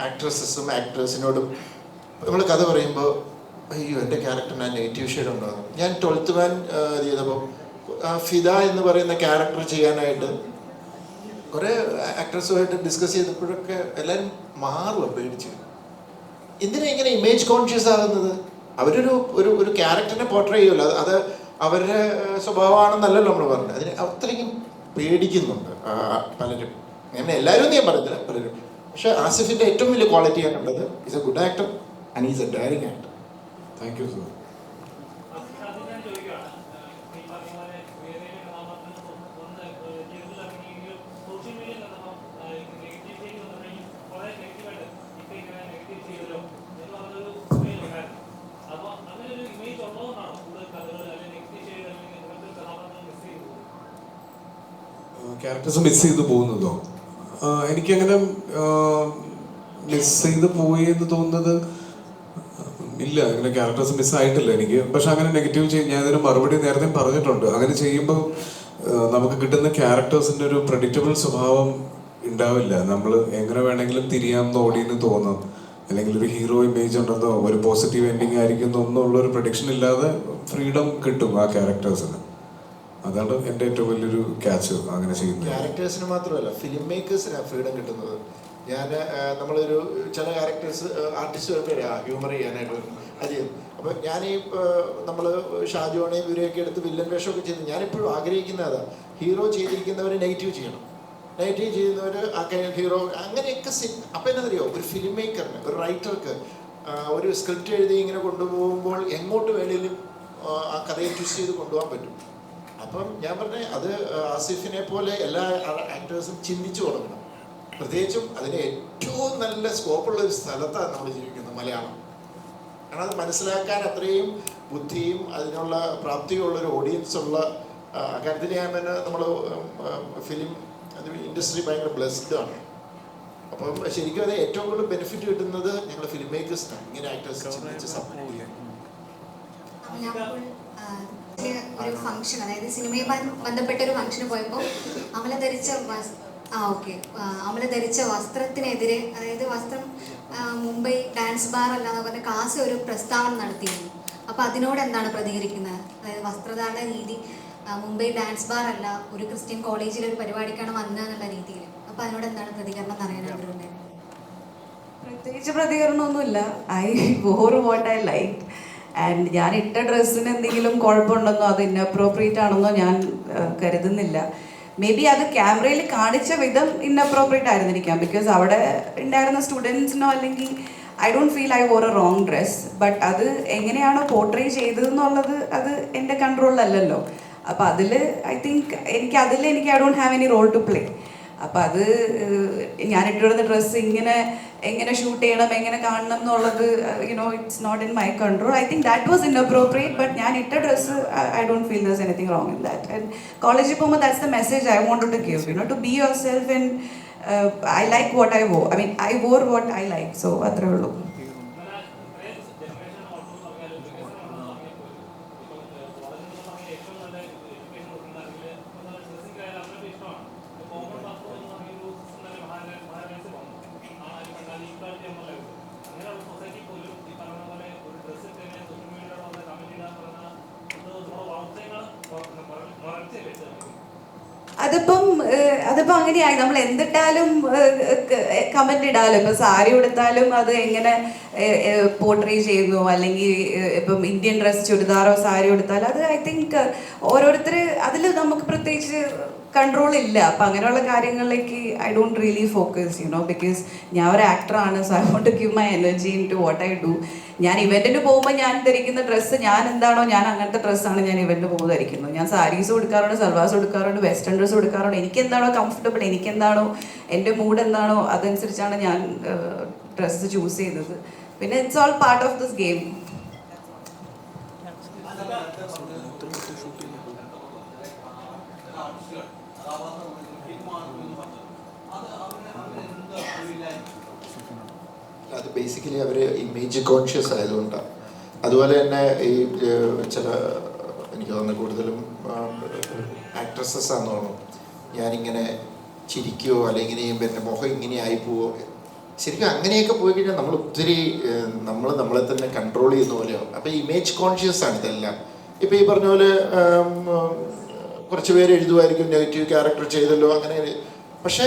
ആക്ട്രസസും ആക്ടേഴ്സിനോടും നമ്മൾ കഥ പറയുമ്പോൾ അയ്യോ എൻ്റെ ക്യാരക്ടറിന് നെഗറ്റീവ് ഷെയ്ഡ് ഉണ്ടാകും. ഞാൻ 12th മാൻ ചെയ്തപ്പോൾ ഫിദ എന്ന് പറയുന്ന ക്യാരക്ടർ ചെയ്യാനായിട്ട് കുറേ ആക്ട്രസുമായിട്ട് ഡിസ്കസ് ചെയ്തപ്പോഴൊക്കെ എല്ലാവരും മാറുക പേടിച്ച്. എന്തിനാ ഇങ്ങനെ ഇമേജ് കോൺഷ്യസ് ആകുന്നത്? അവരൊരു ക്യാരക്ടറിനെ പോർട്രേ ചെയ്യുമല്ലോ, അത് അവരുടെ സ്വഭാവമാണെന്നല്ലല്ലോ നമ്മൾ പറഞ്ഞത്. അതിന് അത്രയ്ക്കും പേടിക്കുന്നുണ്ട് പലരും. അങ്ങനെ എല്ലാവരും ഞാൻ പറയുന്നില്ല, പലരും. പക്ഷെ ആസിഫിൻ്റെ ഏറ്റവും വലിയ ക്വാളിറ്റി ഞാൻ കണ്ടത് is A good actor and is A dairying actor. Thank you sir. Characters miss ചെയ്ത് പോകുന്നതോ? എനിക്കങ്ങനെ മിസ് ചെയ്ത് പോയി എന്ന് തോന്നുന്നത് ഇല്ല. അങ്ങനെ ക്യാരക്ടേഴ്സ് മിസ്സായിട്ടില്ല എനിക്ക്. പക്ഷെ അങ്ങനെ നെഗറ്റീവ് ഞാൻ ഇതിന് മറുപടി നേരത്തെ പറഞ്ഞിട്ടുണ്ട്. അങ്ങനെ ചെയ്യുമ്പോൾ നമുക്ക് കിട്ടുന്ന ക്യാരക്ടേഴ്സിൻ്റെ ഒരു പ്രഡിക്റ്റബിൾ സ്വഭാവം ഉണ്ടാവില്ല. നമ്മൾ എങ്ങനെ വേണമെങ്കിലും തിരിയാമെന്ന് ഓടിയെന്ന് തോന്നാം, അല്ലെങ്കിൽ ഒരു ഹീറോ ഇമേജ് ഉണ്ടെന്നോ ഒരു പോസിറ്റീവ് എൻഡിങ് ആയിരിക്കും എന്നുള്ളൊരു പ്രഡിക്ഷൻ ഇല്ലാതെ ഫ്രീഡം കിട്ടും ആ ക്യാരക്ടേഴ്സിന്. അതാണ് എൻ്റെ ഏറ്റവും വലിയൊരു ക്യാച്ച് അങ്ങനെ ചെയ്യുന്നത്. ക്യാരക്ടേഴ്സിന് മാത്രമല്ല, ഫിലിം മേക്കേഴ്സിനാണ് ഫ്രീഡം കിട്ടുന്നത്. നമ്മളൊരു ചില ക്യാരക്ടേഴ്സ് ആർട്ടിസ്റ്റ് വരുമ്പോൾ ഹ്യൂമർ ചെയ്യാനായിട്ട് വരും, അത് ചെയ്യും. അപ്പോൾ നമ്മൾ ഷാജോണെയും ഇവരെയൊക്കെ എടുത്ത് വില്ലൻ വേഷമൊക്കെ ചെയ്ത് ഞാനിപ്പോഴും ആഗ്രഹിക്കുന്ന അതാണ്, ഹീറോ ചെയ്തിരിക്കുന്നവർ നെഗറ്റീവ് ചെയ്യണം, നെഗറ്റീവ് ചെയ്യുന്നവർ ഹീറോ അങ്ങനെയൊക്കെ. അപ്പോൾ എന്നറിയോ, ഒരു ഫിലിം മേക്കറിന്, ഒരു റൈറ്റർക്ക് ഒരു സ്ക്രിപ്റ്റ് എഴുതി ഇങ്ങനെ കൊണ്ടുപോകുമ്പോൾ എങ്ങോട്ട് വേണേലും ആ കഥയെ ട്വിസ്റ്റ് ചെയ്ത് കൊണ്ടുപോകാൻ പറ്റും. അപ്പം ഞാൻ പറഞ്ഞ അത് ആസിഫിനെ പോലെ എല്ലാ ആക്ടേഴ്സും ചിന്തിച്ചു തുടങ്ങണം. പ്രത്യേകിച്ചും അതിന് ഏറ്റവും നല്ല സ്കോപ്പുള്ള ഒരു സ്ഥലത്താണ് നമ്മൾ ജീവിക്കുന്നത്, മലയാളം. കാരണം അത് മനസ്സിലാക്കാൻ അത്രയും ബുദ്ധിയും അതിനുള്ള പ്രാപ്തിയുള്ളൊരു ഓഡിയൻസ് ഉള്ള കാര്യത്തിൽ ഞാൻ തന്നെ നമ്മൾ ഫിലിം ഇൻഡസ്ട്രി ഭയങ്കര ബ്ലെസ്ഡ് ആണ്. അപ്പം ശരിക്കും അത് ഏറ്റവും കൂടുതൽ ബെനിഫിറ്റ് കിട്ടുന്നത് ഞങ്ങൾ ഫിലിം മേക്കേഴ്സിനാണ്, ഇങ്ങനെ ആക്ടേഴ്സ് ചിന്തിച്ച് സപ്പോർട്ട് ചെയ്യാൻ. ഒരു ഫംഗ്ഷൻ, അതായത് സിനിമയെ ബന്ധപ്പെട്ട ഒരു ഫംഗ്ഷന് പോയപ്പോൾ അമല ധരിച്ച വസ്ത്രത്തിനെതിരെ, അതായത് വസ്ത്രം മുംബൈ ഡാൻസ് ബാർ അല്ലാന്ന് പറഞ്ഞ കാസ് ഒരു പ്രസ്താവന നടത്തിയിരുന്നു. അപ്പോൾ അതിനോട് എന്താണ് പ്രതികരിക്കുന്നത്? അതായത് വസ്ത്രധാരണ രീതി മുംബൈ ഡാൻസ് ബാർ അല്ല, ഒരു ക്രിസ്ത്യൻ കോളേജിൽ ഒരു പരിപാടിക്കാണ് വന്നതെന്നുള്ള രീതിയിൽ. അപ്പോൾ അതിനോട് എന്താണ് പ്രതികരണം എന്നറിയാൻ ആഗ്രഹമുണ്ടായിരുന്നു. പ്രത്യേകിച്ച് പ്രതികരണമൊന്നുമില്ല. I wore what I like. And ഞാൻ ഇട്ട ഡ്രസ്സിന് എന്തെങ്കിലും കുഴപ്പമുണ്ടെന്നോ അത് ഇൻഅപ്രോപ്രിയേറ്റ് ആണെന്നോ ഞാൻ കരുതുന്നില്ല. മേ ബി അത് ക്യാമറയിൽ കാണിച്ച വിധം ഇൻഅപ്രോപ്രിയേറ്റ് ആയിരുന്നിരിക്കാം, ബിക്കോസ് അവിടെ ഉണ്ടായിരുന്ന സ്റ്റുഡൻസിനോ അല്ലെങ്കിൽ I don't feel I wore a wrong dress. But അത് എങ്ങനെയാണോ പോർട്രേ ചെയ്തതെന്നുള്ളത് അത് എൻ്റെ കൺട്രോളിലല്ലല്ലോ. അപ്പോൾ അതിൽ ഐ തിങ്ക് എനിക്ക് I don't have any role to play. അപ്പം അത് ഞാൻ ഇട്ടിടുന്ന ഡ്രസ്സ് എങ്ങനെ ഷൂട്ട് ചെയ്യണം, എങ്ങനെ കാണണം എന്നുള്ളത് it's not in my control. I think that was inappropriate. But ഞാൻ ഇട്ട dress I don't feel there's anything wrong in that. And കോളേജിൽ പോകുമ്പോൾ that's the message I wanted to give, to be yourself. And I like what I wore. I wore what I like. So അത്രേ ഉള്ളൂ. അതിപ്പം അങ്ങനെയായി. നമ്മൾ എന്തിട്ടാലും comment ഇടാലോ. ഇപ്പൊ സാരി ഉടുത്താലും അത് എങ്ങനെ പോർട്രേ ചെയ്യുന്നു, അല്ലെങ്കിൽ ഇപ്പം ഇന്ത്യൻ ഡ്രസ് ചുരിദാറോ സാരി ഉടുത്താലും അത് ഐ തിങ്ക് ഓരോരുത്തർ അതിൽ നമുക്ക് പ്രത്യേകിച്ച് കൺട്രോൾ ഇല്ല. അപ്പം അങ്ങനെയുള്ള കാര്യങ്ങളിലേക്ക് I don't really focus because ഞാൻ ഒരു ആക്ടറാണ്. So I want to give my energy into what I do. ഞാൻ ഇവന്റിന് പോകുമ്പോൾ ഞാൻ ധരിക്കുന്ന ഡ്രസ്സ് ഞാൻ എന്താണോ, ഞാൻ അങ്ങനത്തെ ഡ്രസ്സാണ് ഞാൻ ഇവന്റിന് പോകുമ്പോൾ ധരിക്കുന്നത്. ഞാൻ സാരീസ് കൊടുക്കാറുണ്ട്, സൽവാസ് കൊടുക്കാറുണ്ട്, വെസ്റ്റേൺ ഡ്രസ്സ് കൊടുക്കാറുണ്ട്. എനിക്കെന്താണോ കംഫർട്ടബിൾ, എനിക്കെന്താണോ എൻ്റെ മൂഡ് എന്താണോ അതനുസരിച്ചാണ് ഞാൻ ഡ്രസ്സ് ചൂസ് ചെയ്യുന്നത്. പിന്നെ it's all part of this game. അത് ബേസിക്കലി അവർ ഇമേജ് കോൺഷ്യസ് ആയതുകൊണ്ടാണ്. അതുപോലെ തന്നെ ഈ ചില എനിക്ക് തോന്നുന്നു കൂടുതലും ആക്ട്രസസ് ആണെന്ന് തോന്നുന്നു, ഞാനിങ്ങനെ ചിരിക്കുകയോ അല്ലെങ്കിൽ എൻ്റെ മുഖം ഇങ്ങനെ ആയിപ്പോവോ. ശരിക്കും അങ്ങനെയൊക്കെ പോയി കഴിഞ്ഞാൽ നമ്മൾ ഒത്തിരി നമ്മളെ തന്നെ കൺട്രോൾ ചെയ്യുന്ന പോലെയാവും. അപ്പോൾ ഇമേജ് കോൺഷ്യസ് ആണ് ഇതെല്ലാം. ഇപ്പോൾ ഈ പറഞ്ഞ പോലെ കുറച്ച് പേര് എഴുതുമായിരിക്കും നെഗറ്റീവ് ക്യാരക്ടർ ചെയ്തല്ലോ അങ്ങനെ. പക്ഷേ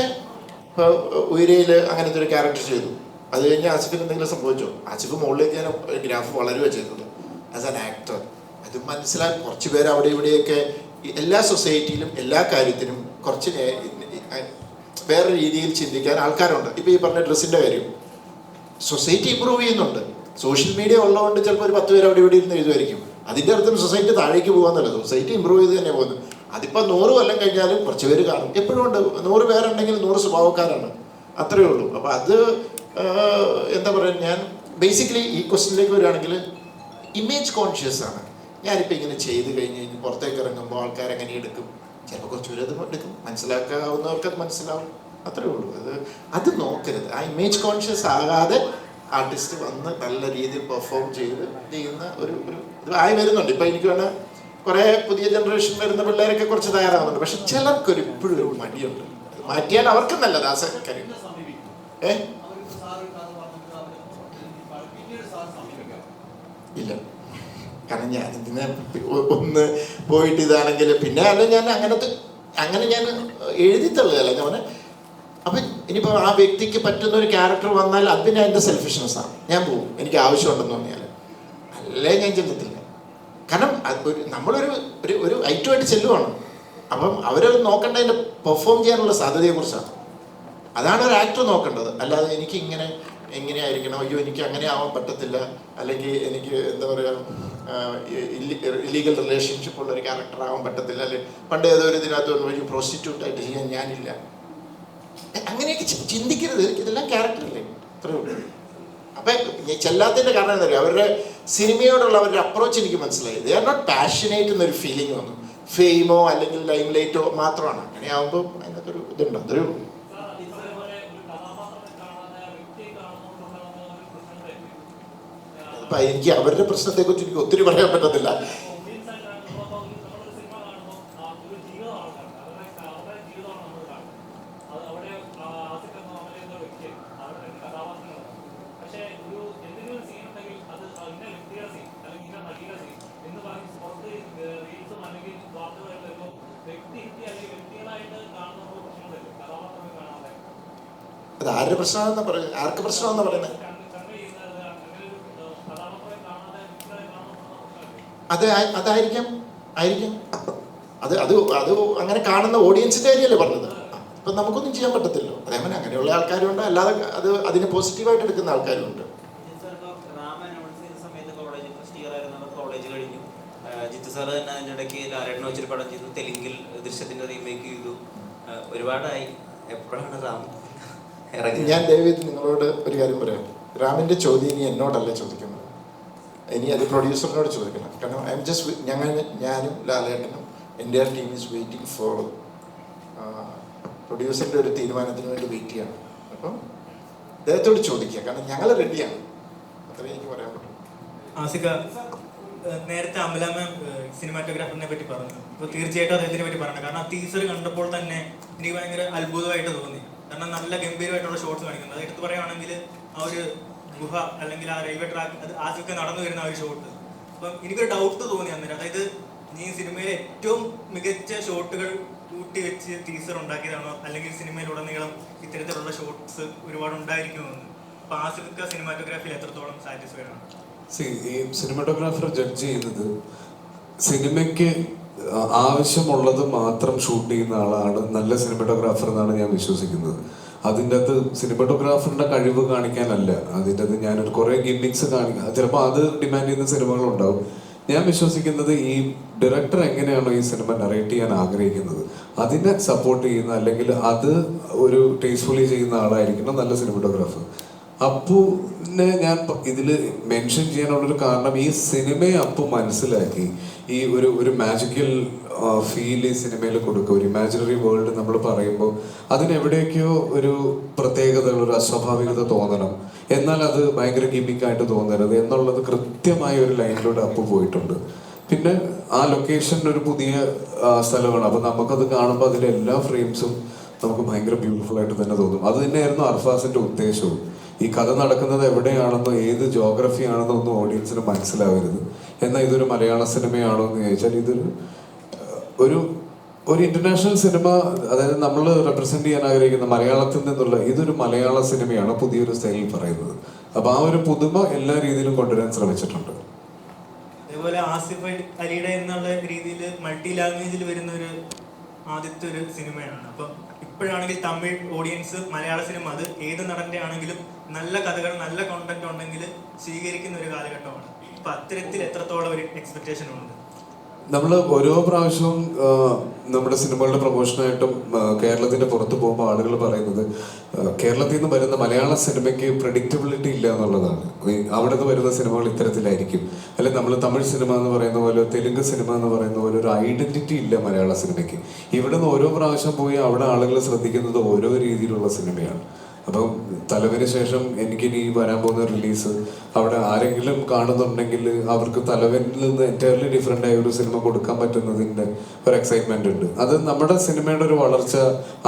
ഇപ്പോൾ ഉയരയിൽ അങ്ങനത്തെ ഒരു ക്യാരക്ടർ ചെയ്തു, അത് കഴിഞ്ഞ് ആസിഫിന് എന്തെങ്കിലും സംഭവിച്ചോ? ആസിഫ് മുകളിലേക്ക് ഞാൻ ഗ്രാഫ് വളരുക ചെയ്തത് ആസ് ആൻ ആക്ടർ. അത് മനസ്സിലാക്കി കുറച്ച് പേര് അവിടെ ഇവിടെയൊക്കെ എല്ലാ സൊസൈറ്റിയിലും എല്ലാ കാര്യത്തിനും കുറച്ച് വേറെ രീതിയിൽ ചിന്തിക്കാൻ ആൾക്കാരുണ്ട്. ഇപ്പോൾ ഈ പറഞ്ഞ ഡ്രസ്സിൻ്റെ കാര്യം സൊസൈറ്റി ഇമ്പ്രൂവ് ചെയ്യുന്നുണ്ട്. സോഷ്യൽ മീഡിയ ഉള്ളതുകൊണ്ട് ചിലപ്പോൾ ഒരു 10 പേര് അവിടെ ഇവിടെ ഇരുന്ന് എഴുതുമായിരിക്കും. അതിൻ്റെ അർത്ഥം സൊസൈറ്റി താഴേക്ക് പോകാന്നല്ല, സൊസൈറ്റി ഇമ്പ്രൂവ് ചെയ്ത് തന്നെ പോകുന്നത്. അതിപ്പോൾ 100 കൊല്ലം കഴിഞ്ഞാലും കുറച്ച് പേര് കാണും. എപ്പോഴും ഉണ്ട്, 100 പേരുണ്ടെങ്കിൽ 100 സ്വഭാവക്കാരാണ്, അത്രയേ ഉള്ളൂ. അപ്പോൾ അത് എന്താ പറയുക, ഞാൻ ബേസിക്കലി ഈ ക്വസ്റ്റ്യനിലേക്ക് വരികയാണെങ്കിൽ ഇമേജ് കോൺഷ്യസ് ആണ്. ഞാനിപ്പോൾ ഇങ്ങനെ ചെയ്ത് കഴിഞ്ഞ് പുറത്തേക്ക് ഇറങ്ങുമ്പോൾ ആൾക്കാരെങ്ങനെ എടുക്കും, ചിലപ്പോൾ കുറച്ച് പേര് അത് എടുക്കും, മനസ്സിലാക്കാവുന്നവർക്ക് അത് മനസ്സിലാവും, അത്രയേ ഉള്ളൂ. അത് നോക്കരുത്. ആ ഇമേജ് കോൺഷ്യസ് ആകാതെ ആർട്ടിസ്റ്റ് വന്ന് നല്ല രീതിയിൽ പെർഫോം ചെയ്യുന്ന ഒരു ഇത് ആയി വരുന്നുണ്ട്. ഇപ്പം എനിക്ക് വേണേൽ കുറേ പുതിയ ജനറേഷൻ വരുന്ന പിള്ളേരൊക്കെ കുറച്ച് തയ്യാറാവുന്നുണ്ട്. പക്ഷെ ചിലർക്കൊരു ഇപ്പോഴും ഒരു മടിയുണ്ട്. മാറ്റിയാൽ അവർക്കും നല്ലത്. ആ കാര്യം ഇല്ല, കാരണം ഞാൻ ഇതിനെ ഒന്ന് പോയിട്ട് ഇതാണെങ്കിൽ പിന്നെ അല്ല, ഞാൻ അങ്ങനെ ഞാൻ എഴുതിത്തള്ളതല്ല ഞാൻ. അപ്പം ഇനിയിപ്പോൾ ആ വ്യക്തിക്ക് പറ്റുന്ന ഒരു ക്യാരക്ടർ വന്നാൽ അതിന് അതിൻ്റെ സെൽഫിഷ്നെസ്സാണ്. ഞാൻ പോകും, എനിക്ക് ആവശ്യമുണ്ടെന്ന് തോന്നിയാൽ, അല്ലേ ഞാൻ ചെല്ലത്തില്ല. കാരണം നമ്മളൊരു ഒരു ഐറ്റമായിട്ട് ചെല്ലുവാണ്. അപ്പം അവർ നോക്കേണ്ടതിൻ്റെ പെർഫോം ചെയ്യാനുള്ള സാധ്യതയെക്കുറിച്ചാണ്. അതാണ് ഒരു ആക്ടർ നോക്കേണ്ടത്. അല്ലാതെ എനിക്ക് എങ്ങനെയായിരിക്കണം, അയ്യോ എനിക്ക് അങ്ങനെ ആവാൻ പറ്റത്തില്ല, അല്ലെങ്കിൽ എനിക്ക് എന്താ പറയുക ഇല്ലീഗൽ റിലേഷൻഷിപ്പ് ഉള്ള ഒരു ക്യാരക്ടർ ആവാൻ പറ്റത്തില്ല, അല്ലെങ്കിൽ പണ്ട് ഏതോ ഒരു ഇതിനകത്ത് ഒരു പ്രോസ്റ്റിറ്റ്യൂട്ടായിട്ട് ചെയ്യാൻ ഞാനില്ല. അങ്ങനെയൊക്കെ ചിന്തിക്കരുത്. ഇതെല്ലാം ക്യാരക്ടറല്ലേ, അത്രയേ ഉള്ളൂ. അപ്പം ചെല്ലാത്തതിൻ്റെ കാരണം എന്താ പറയുക, അവരുടെ സിനിമയോടുള്ള അവരുടെ അപ്രോച്ച് എനിക്ക് മനസ്സിലായി. ദേ ആർ നോട്ട് പാഷനേറ്റ് എന്നൊരു ഫീലിംഗ് വന്നു. ഫെയിമോ അല്ലെങ്കിൽ ലൈം ലൈറ്റോ മാത്രമാണ്. അങ്ങനെയാവുമ്പോൾ അതിനകത്തൊരു ഇതുണ്ട്, അത്രയേ ഉള്ളൂ. അപ്പം എനിക്ക് അവരുടെ പ്രശ്നത്തെക്കുറിച്ച് എനിക്ക് ഒത്തിരി പറയാൻ പറ്റത്തില്ല. അത് ആരുടെ പ്രശ്നമാണെന്ന് പറയുന്നത്? ആർക്ക് പ്രശ്നമാണെന്ന് പറയുന്നത്? അതായിരിക്കാം അത് അത് അത് അങ്ങനെ കാണുന്ന ഓഡിയൻസിൻ്റെ കാര്യമല്ലേ പറഞ്ഞത്. അപ്പം നമുക്കൊന്നും ചെയ്യാൻ പറ്റത്തില്ലോ. അതേപോലെ അങ്ങനെയുള്ള ആൾക്കാരുണ്ട്, അല്ലാതെ അത് അതിനെ പോസിറ്റീവായിട്ട് എടുക്കുന്ന ആൾക്കാരുണ്ട്. ജിത്തു സാറ് തന്നെ അതിൻ്റെ ഇടയ്ക്ക് ലാലേട്ടനെ വെച്ചൊരു പടം ചെയ്തു, തെലുങ്കിൽ ദൃശ്യത്തിൻ്റെ റീമേക്ക് ചെയ്തു. ഒരുപാടായി. എപ്പോഴാണ് റാം ഇറങ്ങി? ഞാൻ ദയവേത് നിങ്ങളോട് ഒരു കാര്യം പറയാം. റാമിൻ്റെ ചോദ്യം ഇനി എന്നോടല്ല ചോദിക്കുന്നത്, ഇനി അത് പ്രൊഡ്യൂസറിനോട് ചോദിക്കണം. കാരണം ഐ എം ജസ്റ്റ് ഞാനും ലാലേട്ടനും എൻ്റെ ടീം ഈസ് വെയിറ്റിംഗ് ഫോർ പ്രൊഡ്യൂസറിൻ്റെ ഒരു തീരുമാനത്തിന് വേണ്ടി വെയിറ്റ് ചെയ്യണം. അപ്പം അദ്ദേഹത്തോട് ചോദിക്കുക, കാരണം ഞങ്ങൾ റെഡിയാണ്. അത്രയും എനിക്ക് പറയാൻ പറ്റും. ആസിക, നേരത്തെ അമല മാം സിനിമാറ്റോഗ്രാഫറിനെ പറ്റി പറഞ്ഞു. അപ്പോൾ തീർച്ചയായിട്ടും അദ്ദേഹത്തിനെ പറ്റി പറഞ്ഞു. കാരണം ആ ടീസർ കണ്ടപ്പോൾ തന്നെ എനിക്ക് ഭയങ്കര അത്ഭുതമായിട്ട് തോന്നി. കാരണം നല്ല ഗംഭീരമായിട്ടുള്ള ഷോട്ട്സ് കാണിക്കുന്നത്. അത് എടുത്ത് പറയുകയാണെങ്കിൽ ആ ഒരു ഗുഹ അല്ലെങ്കിൽ ആ റെയിൽവേ ട്രാക്ക്, അത് ആദ്യമൊക്കെ നടന്നു വരുന്ന ആ ഒരു ഷോട്ട്. അപ്പം എനിക്കൊരു ഡൗട്ട് തോന്നി അന്നേരം. അതായത് നീ സിനിമയിലെ ഏറ്റവും മികച്ച ഷോട്ടുകൾ കൂട്ടി വെച്ച് ടീസർ ഉണ്ടാക്കിയതാണോ, അല്ലെങ്കിൽ സിനിമയിലുടനീളം ഇത്തരത്തിലുള്ള ഷോട്ട്സ് ഒരുപാട് ഉണ്ടായിരിക്കുമെന്ന്. അപ്പോൾ ആസിഫിക്ക സിനിമാറ്റോഗ്രാഫിയിൽ എത്രത്തോളം സാറ്റിസ്ഫൈഡ് ആണ്? ഈ സിനിമാറ്റോഗ്രാഫർ ജഡ്ജ് ചെയ്യുന്നത് സിനിമയ്ക്ക് ആവശ്യമുള്ളത് മാത്രം ഷൂട്ട് ചെയ്യുന്ന ആളാണ് നല്ല സിനിമാറ്റോഗ്രാഫർ എന്നാണ് ഞാൻ വിശ്വസിക്കുന്നത്. അതിൻ്റെ അകത്ത് സിനിമാറ്റോഗ്രാഫറിന്റെ കഴിവ് കാണിക്കാനല്ല, അതിൻ്റെ അകത്ത് ഞാനൊരു കുറേ ഗിമ്മിക്സ് കാണിക്കാം. ചിലപ്പോൾ അത് ഡിമാൻഡ് ചെയ്യുന്ന സിനിമകളുണ്ടാവും. ഞാൻ വിശ്വസിക്കുന്നത് ഈ ഡയറക്ടർ എങ്ങനെയാണോ ഈ സിനിമ നറേറ്റ് ചെയ്യാൻ ആഗ്രഹിക്കുന്നത് അതിനെ സപ്പോർട്ട് ചെയ്യുന്ന, അല്ലെങ്കിൽ അത് ഒരു ടേസ്റ്റ്ഫുള്ളി ചെയ്യുന്ന ആളായിരിക്കണം നല്ല സിനിമാറ്റോഗ്രാഫർ. അപ്പുവിനെ ഞാൻ ഇതിൽ മെൻഷൻ ചെയ്യാനുള്ളൊരു കാരണം, ഈ സിനിമയെ അപ്പു മനസ്സിലാക്കി ഈ ഒരു മാജിക്കൽ ഫീൽ ഈ സിനിമയിൽ കൊടുക്കുക. ഒരു ഇമാജിനറി വേൾഡ് നമ്മൾ പറയുമ്പോൾ അതിനെവിടെയൊക്കെയോ ഒരു പ്രത്യേകതകൾ, ഒരു അസ്വാഭാവികത തോന്നണം, എന്നാൽ അത് ഭയങ്കര ഗിമ്മിക്കായിട്ട് തോന്നരുത് എന്നുള്ളത് കൃത്യമായ ഒരു ലൈനിലൂടെ അപ്പു പോയിട്ടുണ്ട്. പിന്നെ ആ ലൊക്കേഷൻ ഒരു പുതിയ സ്ഥലമാണ്. അപ്പം നമുക്കത് കാണുമ്പോൾ അതിലെ എല്ലാ ഫ്രെയിംസും നമുക്ക് ഭയങ്കര ബ്യൂട്ടിഫുൾ ആയിട്ട് തന്നെ തോന്നും. അത് തന്നെയായിരുന്നു അർഫാസിന്റെ ഉദ്ദേശവും. ഈ കഥ നടക്കുന്നത് എവിടെയാണെന്നോ ഏത് ജോഗ്രഫി ആണെന്നോ ഒന്നും ഓഡിയൻസിന് മനസ്സിലാവരുത്. എന്നാൽ ഇതൊരു മലയാള സിനിമയാണോ എന്ന് ചോദിച്ചാൽ ഇതൊരു ഒരു ഇന്റർനാഷണൽ സിനിമ, അതായത് നമ്മൾ റെപ്രസെന്റ് ചെയ്യാൻ ആഗ്രഹിക്കുന്ന മലയാളത്തിൽ നിന്നുള്ള ഇതൊരു മലയാള സിനിമയാണ് പുതിയൊരു സ്റ്റൈലിൽ പറയുന്നത്. അപ്പൊ ആ ഒരു പുതുമ എല്ലാ രീതിയിലും കൊണ്ടുവരാൻ ശ്രമിച്ചിട്ടുണ്ട്. അതേപോലെ ആസിഫ് അലിയുടെ എന്നുള്ള രീതിയിൽ മൾട്ടി ലാംഗ്വേജിൽ വരുന്ന ഒരു ആദ്യത്തെ ഒരു സിനിമയാണ്. അപ്പം ഇപ്പോഴാണെങ്കിൽ തമിഴ് ഓഡിയൻസ് മലയാള സിനിമ, അത് ഏത് നടന്റെ ആണെങ്കിലും നല്ല കഥകൾ, നല്ല കോണ്ടന്റ് ഉണ്ടെങ്കിൽ സ്വീകരിക്കുന്ന ഒരു കാലഘട്ടമാണ്. അപ്പൊ അത്തരത്തിൽ എത്രത്തോളം ഒരു എക്സ്പെക്ടേഷൻ ഉണ്ട്? നമ്മൾ ഓരോ പ്രാവശ്യവും നമ്മുടെ സിനിമകളുടെ പ്രൊമോഷനായിട്ടും കേരളത്തിന്റെ പുറത്ത് പോകുമ്പോൾ ആളുകൾ പറയുന്നത് കേരളത്തിൽ നിന്ന് വരുന്ന മലയാള സിനിമയ്ക്ക് പ്രഡിക്റ്റബിലിറ്റി ഇല്ല എന്നുള്ളതാണ്. അവിടെ നിന്ന് വരുന്ന സിനിമകൾ ഇത്തരത്തിലായിരിക്കും, അല്ലെങ്കിൽ നമ്മൾ തമിഴ് സിനിമ എന്ന് പറയുന്ന പോലെ, തെലുങ്ക് സിനിമ എന്ന് പറയുന്ന പോലെ ഒരു ഐഡന്റിറ്റി ഇല്ല മലയാള സിനിമയ്ക്ക്. ഇവിടെ നിന്ന് ഓരോ പ്രാവശ്യം പോയി അവിടെ ആളുകൾ ശ്രദ്ധിക്കുന്നത് ഓരോ രീതിയിലുള്ള സിനിമയാണ്. അപ്പം തലവിന് ശേഷം എനിക്കിനി വരാൻ പോകുന്ന റിലീസ് അവിടെ ആരെങ്കിലും കാണുന്നുണ്ടെങ്കിൽ അവർക്ക് തലവനിൽ നിന്ന് എൻറ്റയർലി ഡിഫറെൻ്റ് ആയ ഒരു സിനിമ കൊടുക്കാൻ പറ്റുന്നതിൻ്റെ ഒരു എക്സൈറ്റ്മെന്റ് ഉണ്ട്. അത് നമ്മുടെ സിനിമയുടെ ഒരു വളർച്ച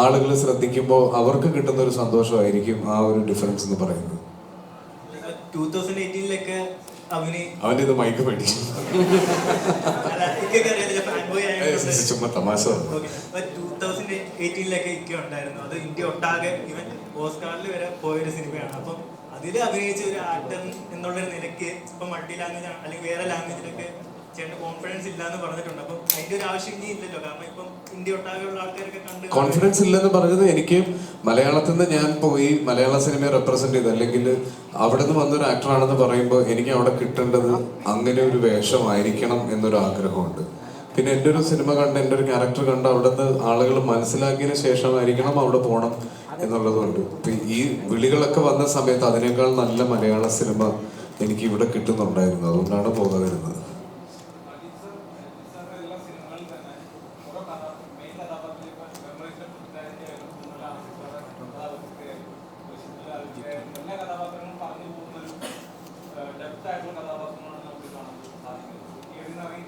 ആളുകൾ ശ്രദ്ധിക്കുമ്പോൾ അവർക്ക് കിട്ടുന്ന ഒരു സന്തോഷമായിരിക്കും ആ ഒരു ഡിഫറൻസ് എന്ന് പറയുന്നത്. 2018 അവൻ്റെ ഇത് മൈക്ക് പേടിക്കും, ചുമ്മാ തമാശ. 2018 ഇക്ക ഉണ്ടായിരുന്നു. അത് ഇന്ത്യ ഒട്ടാകെ ഇവൻ ഓസ്കാറിൽ വരെ പോയൊരു സിനിമയാണ്. അപ്പം അതിൽ അഭിനയിച്ച ഒരു ആക്ടർ എന്നുള്ളൊരു നിലയ്ക്ക് ഇപ്പൊ മൾട്ടി ലാംഗ്വേജ് അല്ലെങ്കിൽ വേറെ ലാംഗ്വേജിലൊക്കെ ചേട്ടന് കോൺഫിഡൻസ് ഇല്ല എന്ന് പറഞ്ഞിട്ടുണ്ട്. അപ്പം അതിന്റെ ഒരു ആവശ്യം ഇനി ഇല്ലല്ലോ, കാരണം ഇപ്പം ഇന്ത്യ ഒട്ടാകെയുള്ള ആൾക്കാരൊക്കെ കണ്ട് കോൺഫിഡൻസ് ഇല്ലെന്ന് പറഞ്ഞത് എനിക്ക് മലയാളത്തിൽ നിന്ന് ഞാൻ പോയി മലയാള സിനിമയെ റെപ്രസെന്റ് ചെയ്ത്, അല്ലെങ്കിൽ അവിടെ നിന്ന് വന്നൊരു ആക്ടറാണെന്ന് പറയുമ്പോൾ എനിക്ക് അവിടെ കിട്ടേണ്ടത് അങ്ങനെ ഒരു വേഷമായിരിക്കണം എന്നൊരു ആഗ്രഹമുണ്ട്. പിന്നെ എൻ്റെ ഒരു സിനിമ കണ്ട്, എൻ്റെ ഒരു ക്യാരക്ടർ കണ്ട് അവിടെ നിന്ന് ആളുകൾ മനസ്സിലാക്കിയതിന് ശേഷമായിരിക്കണം അവിടെ പോകണം എന്നുള്ളതുകൊണ്ട്. ഈ വിളികളൊക്കെ വന്ന സമയത്ത് അതിനേക്കാൾ നല്ല മലയാള സിനിമ എനിക്ക് ഇവിടെ കിട്ടുന്നുണ്ടായിരുന്നു, അതുകൊണ്ടാണ് പോകാതിരുന്നത്. എല്ലാ കഥാപാത്രങ്ങളും പറഞ്ഞു പോകുന്ന ഒരു ഡെപ്ത് ആയിട്ടുള്ള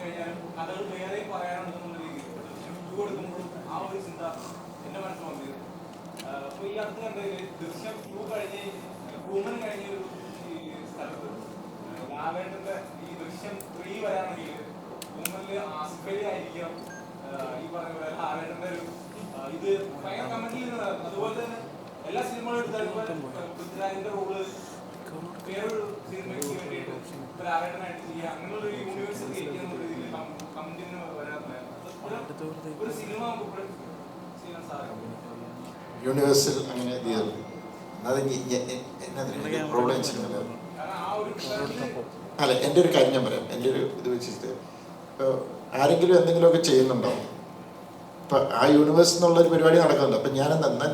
കഴിഞ്ഞാലും കഥകൾ വേറെ പറയാനുണ്ടെന്നുള്ള രീതിയിൽ ദൃശ്യം 2 എടുക്കുമ്പോഴും ആ ഒരു ചിന്ത എന്റെ മനസ്സിൽ വന്നിരുന്നു. അപ്പൊ ഈ അടുത്ത് കണ്ടതിൽ ദൃശ്യം 2 കഴിഞ്ഞ് കൂമൻ കഴിഞ്ഞ ഒരു ഈ സ്ഥലത്ത് ലാലേട്ടന്റെ ഈ ദൃശ്യം 3 വരാണെങ്കിൽ കൂമനില് ആസ്ഫലി ആയിരിക്കാം ഈ പറഞ്ഞ പോലെ ലാലേട്ടന്റെ ഒരു ഇത് ഭയങ്കര കമന്റിൽ നടന്നു. അതുപോലെ തന്നെ എല്ലാ സിനിമകളും എടുത്താലും പൃഥ്വിരാജിന്റെ റോള് വേറൊരു സിനിമയ്ക്ക് വേണ്ടിയിട്ട് ലാലേട്ടനായിട്ട് ചെയ്യുക അങ്ങനെയുള്ള ഒരു യൂണിവേഴ്സ് ക്രിയേറ്റ് ചെയ്യുന്ന രീതിയിൽ കമന്റിന് വരാറുണ്ടായിരുന്നു. ഒരു സിനിമ നമുക്ക് ചെയ്യാൻ സാധിക്കും. യൂണിവേഴ്സിൽ അങ്ങനെ പ്രോബ്ലം അല്ല. എൻ്റെ ഒരു കാര്യം ഞാൻ പറയാം. എൻ്റെ ഒരു ഇത് വെച്ചിട്ട് ഇപ്പോൾ ആരെങ്കിലും എന്തെങ്കിലുമൊക്കെ ചെയ്യുന്നുണ്ടാവും. ഇപ്പം ആ യൂണിവേഴ്സ് എന്നുള്ളൊരു പരിപാടി നടക്കുന്നുണ്ട്. അപ്പം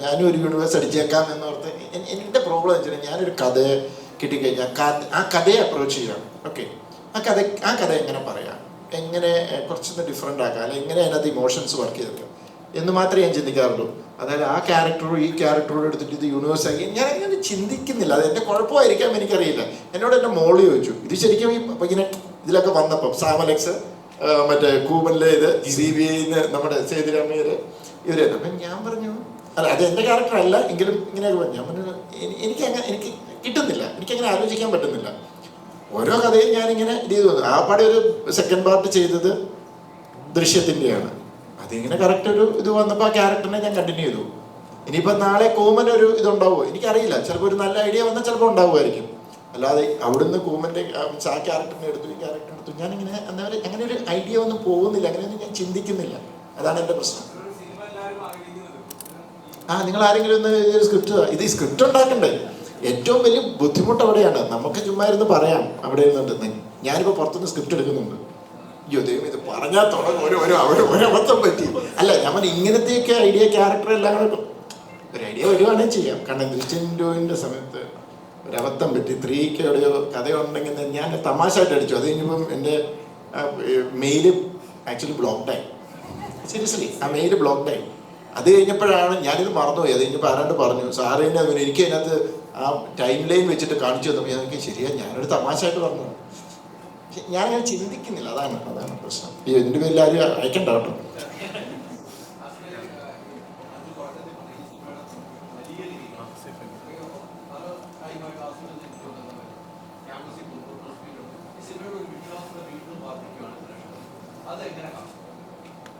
ഞാനും ഒരു യൂണിവേഴ്സ് അടിച്ചേക്കാം എന്നോർത്ത് എൻ്റെ പ്രോബ്ലം എന്ന് വെച്ചാൽ ഞാനൊരു കഥയെ കിട്ടിക്കഴിഞ്ഞാൽ ആ കഥയെ അപ്രോച്ച് ചെയ്യാം. ഓക്കെ, ആ കഥ എങ്ങനെ പറയാം, എങ്ങനെ കുറച്ചൊന്ന് ഡിഫറെൻ്റ് ആക്കാം, അല്ലെങ്കിൽ എങ്ങനെ അതിനകത്ത് ഇമോഷൻസ് വർക്ക് ചെയ്തെടുക്കാം എന്ന് മാത്രമേ ഞാൻ ചിന്തിക്കാറുള്ളൂ. അതായത് ആ ക്യാരക്ടറും ഈ ക്യാരക്ടറും എടുത്തിട്ട് ഇത് യൂണിവേഴ്സ് ആക്കി ഞാൻ അങ്ങനെ ചിന്തിക്കുന്നില്ല. അത് എൻ്റെ കുഴപ്പമായിരിക്കാം, എനിക്കറിയില്ല. എന്നോട് എൻ്റെ മോള് ചോദിച്ചു ഇത് ശരിക്കും ഇപ്പം ഇങ്ങനെ ഇതിലൊക്കെ വന്നപ്പം സാമലക്സ് മറ്റേ കൂമനിലെ ഇത് CBI നമ്മുടെ സേതുരാമയ്യർ ഇവരായിരുന്നു. അപ്പം ഞാൻ പറഞ്ഞു അല്ല അത് എൻ്റെ ക്യാരക്ടർ അല്ല എങ്കിലും ഇങ്ങനെയൊക്കെ പറഞ്ഞു. ഞാൻ പറഞ്ഞു എനിക്ക് കിട്ടുന്നില്ല, എനിക്കങ്ങനെ ആലോചിക്കാൻ പറ്റുന്നില്ല. ഓരോ കഥയും ഞാനിങ്ങനെ ഇത് ചെയ്തു വന്നു. ആ പാടെ ഒരു സെക്കൻഡ് പാർട്ട് ചെയ്തത് ദൃശ്യത്തിൻ്റെയാണ്. അതിങ്ങനെ കറക്റ്റ് ഒരു ഇത് വന്നപ്പോൾ ആ ക്യാരക്ടറിനെ ഞാൻ കണ്ടിന്യൂ ചെയ്തു. ഇനിയിപ്പോൾ നാളെ കൂമൻ ഒരു ഇതുണ്ടാവുമോ എനിക്കറിയില്ല. ചിലപ്പോൾ ഒരു നല്ല ഐഡിയ വന്നാൽ ചിലപ്പോൾ ഉണ്ടാവുമായിരിക്കും. അല്ലാതെ അവിടുന്ന് കൂമൻ്റെ ആ ക്യാരക്ടറിനെ എടുത്തു ഈ ക്യാരക്ടർ എടുത്തു ഞാനിങ്ങനെ അങ്ങനെ ഒരു ഐഡിയ ഒന്നും പോകുന്നില്ല, അങ്ങനെയൊന്നും ഞാൻ ചിന്തിക്കുന്നില്ല. അതാണ് എൻ്റെ പ്രശ്നം. നിങ്ങൾ ആരെങ്കിലും ഒന്ന് ഈ സ്ക്രിപ്റ്റ് ഉണ്ടാക്കണ്ടേ? ഏറ്റവും വലിയ ബുദ്ധിമുട്ട് അവിടെയാണ്. നമുക്ക് ചുമ്മാ ഇരുന്ന് പറയാം അവിടെ ഇരുന്നിട്ട്. ഞാനിപ്പോൾ പുറത്തുനിന്ന് സ്ക്രിപ്റ്റ് എടുക്കുന്നുണ്ട്. അയ്യോ ദൈവം ഇത് പറഞ്ഞാൽ തുടങ്ങും ഒരബദ്ധം പറ്റി. അല്ല ഞാൻ ഇങ്ങനത്തെയൊക്കെ ഐഡിയ ക്യാരക്ടർ എല്ലാം കൂടെ ഒരു ഐഡിയ വരുവാണെങ്കിൽ ചെയ്യാം. കാരണം ദൃശ്യം 2 സമയത്ത് ഒരബദ്ധം പറ്റി. 3ക്ക് എവിടെയോ കഥയുണ്ടെങ്കിൽ ഞാൻ തമാശയായിട്ട് അടിച്ചു. അത് കഴിഞ്ഞപ്പം എൻ്റെ മെയില് ആക്ച്വലി ബ്ലോക്ക്ഡായി. സീരിയസ്ലി ആ മെയില് ബ്ലോക്ക്ഡായി. അത് കഴിഞ്ഞപ്പോഴാണ് ഞാനിത് മറന്നുപോയി. അത് കഴിഞ്ഞപ്പോൾ ആരാണ്ട് പറഞ്ഞു സാറിനെ എനിക്ക് അതിനകത്ത് ആ ടൈം ലൈൻ വെച്ചിട്ട് കാണിച്ചു തന്നപ്പോൾ എനിക്ക് ശരിയാ ഞാനൊരു തമാശയായിട്ട് പറഞ്ഞു. പക്ഷെ ഞാനങ്ങനെ ചിന്തിക്കുന്നില്ല. അതാണ് പ്രശ്നം. ഇതിൻ്റെ പേരിൽ ആരും അയക്കണ്ട കേട്ടോ.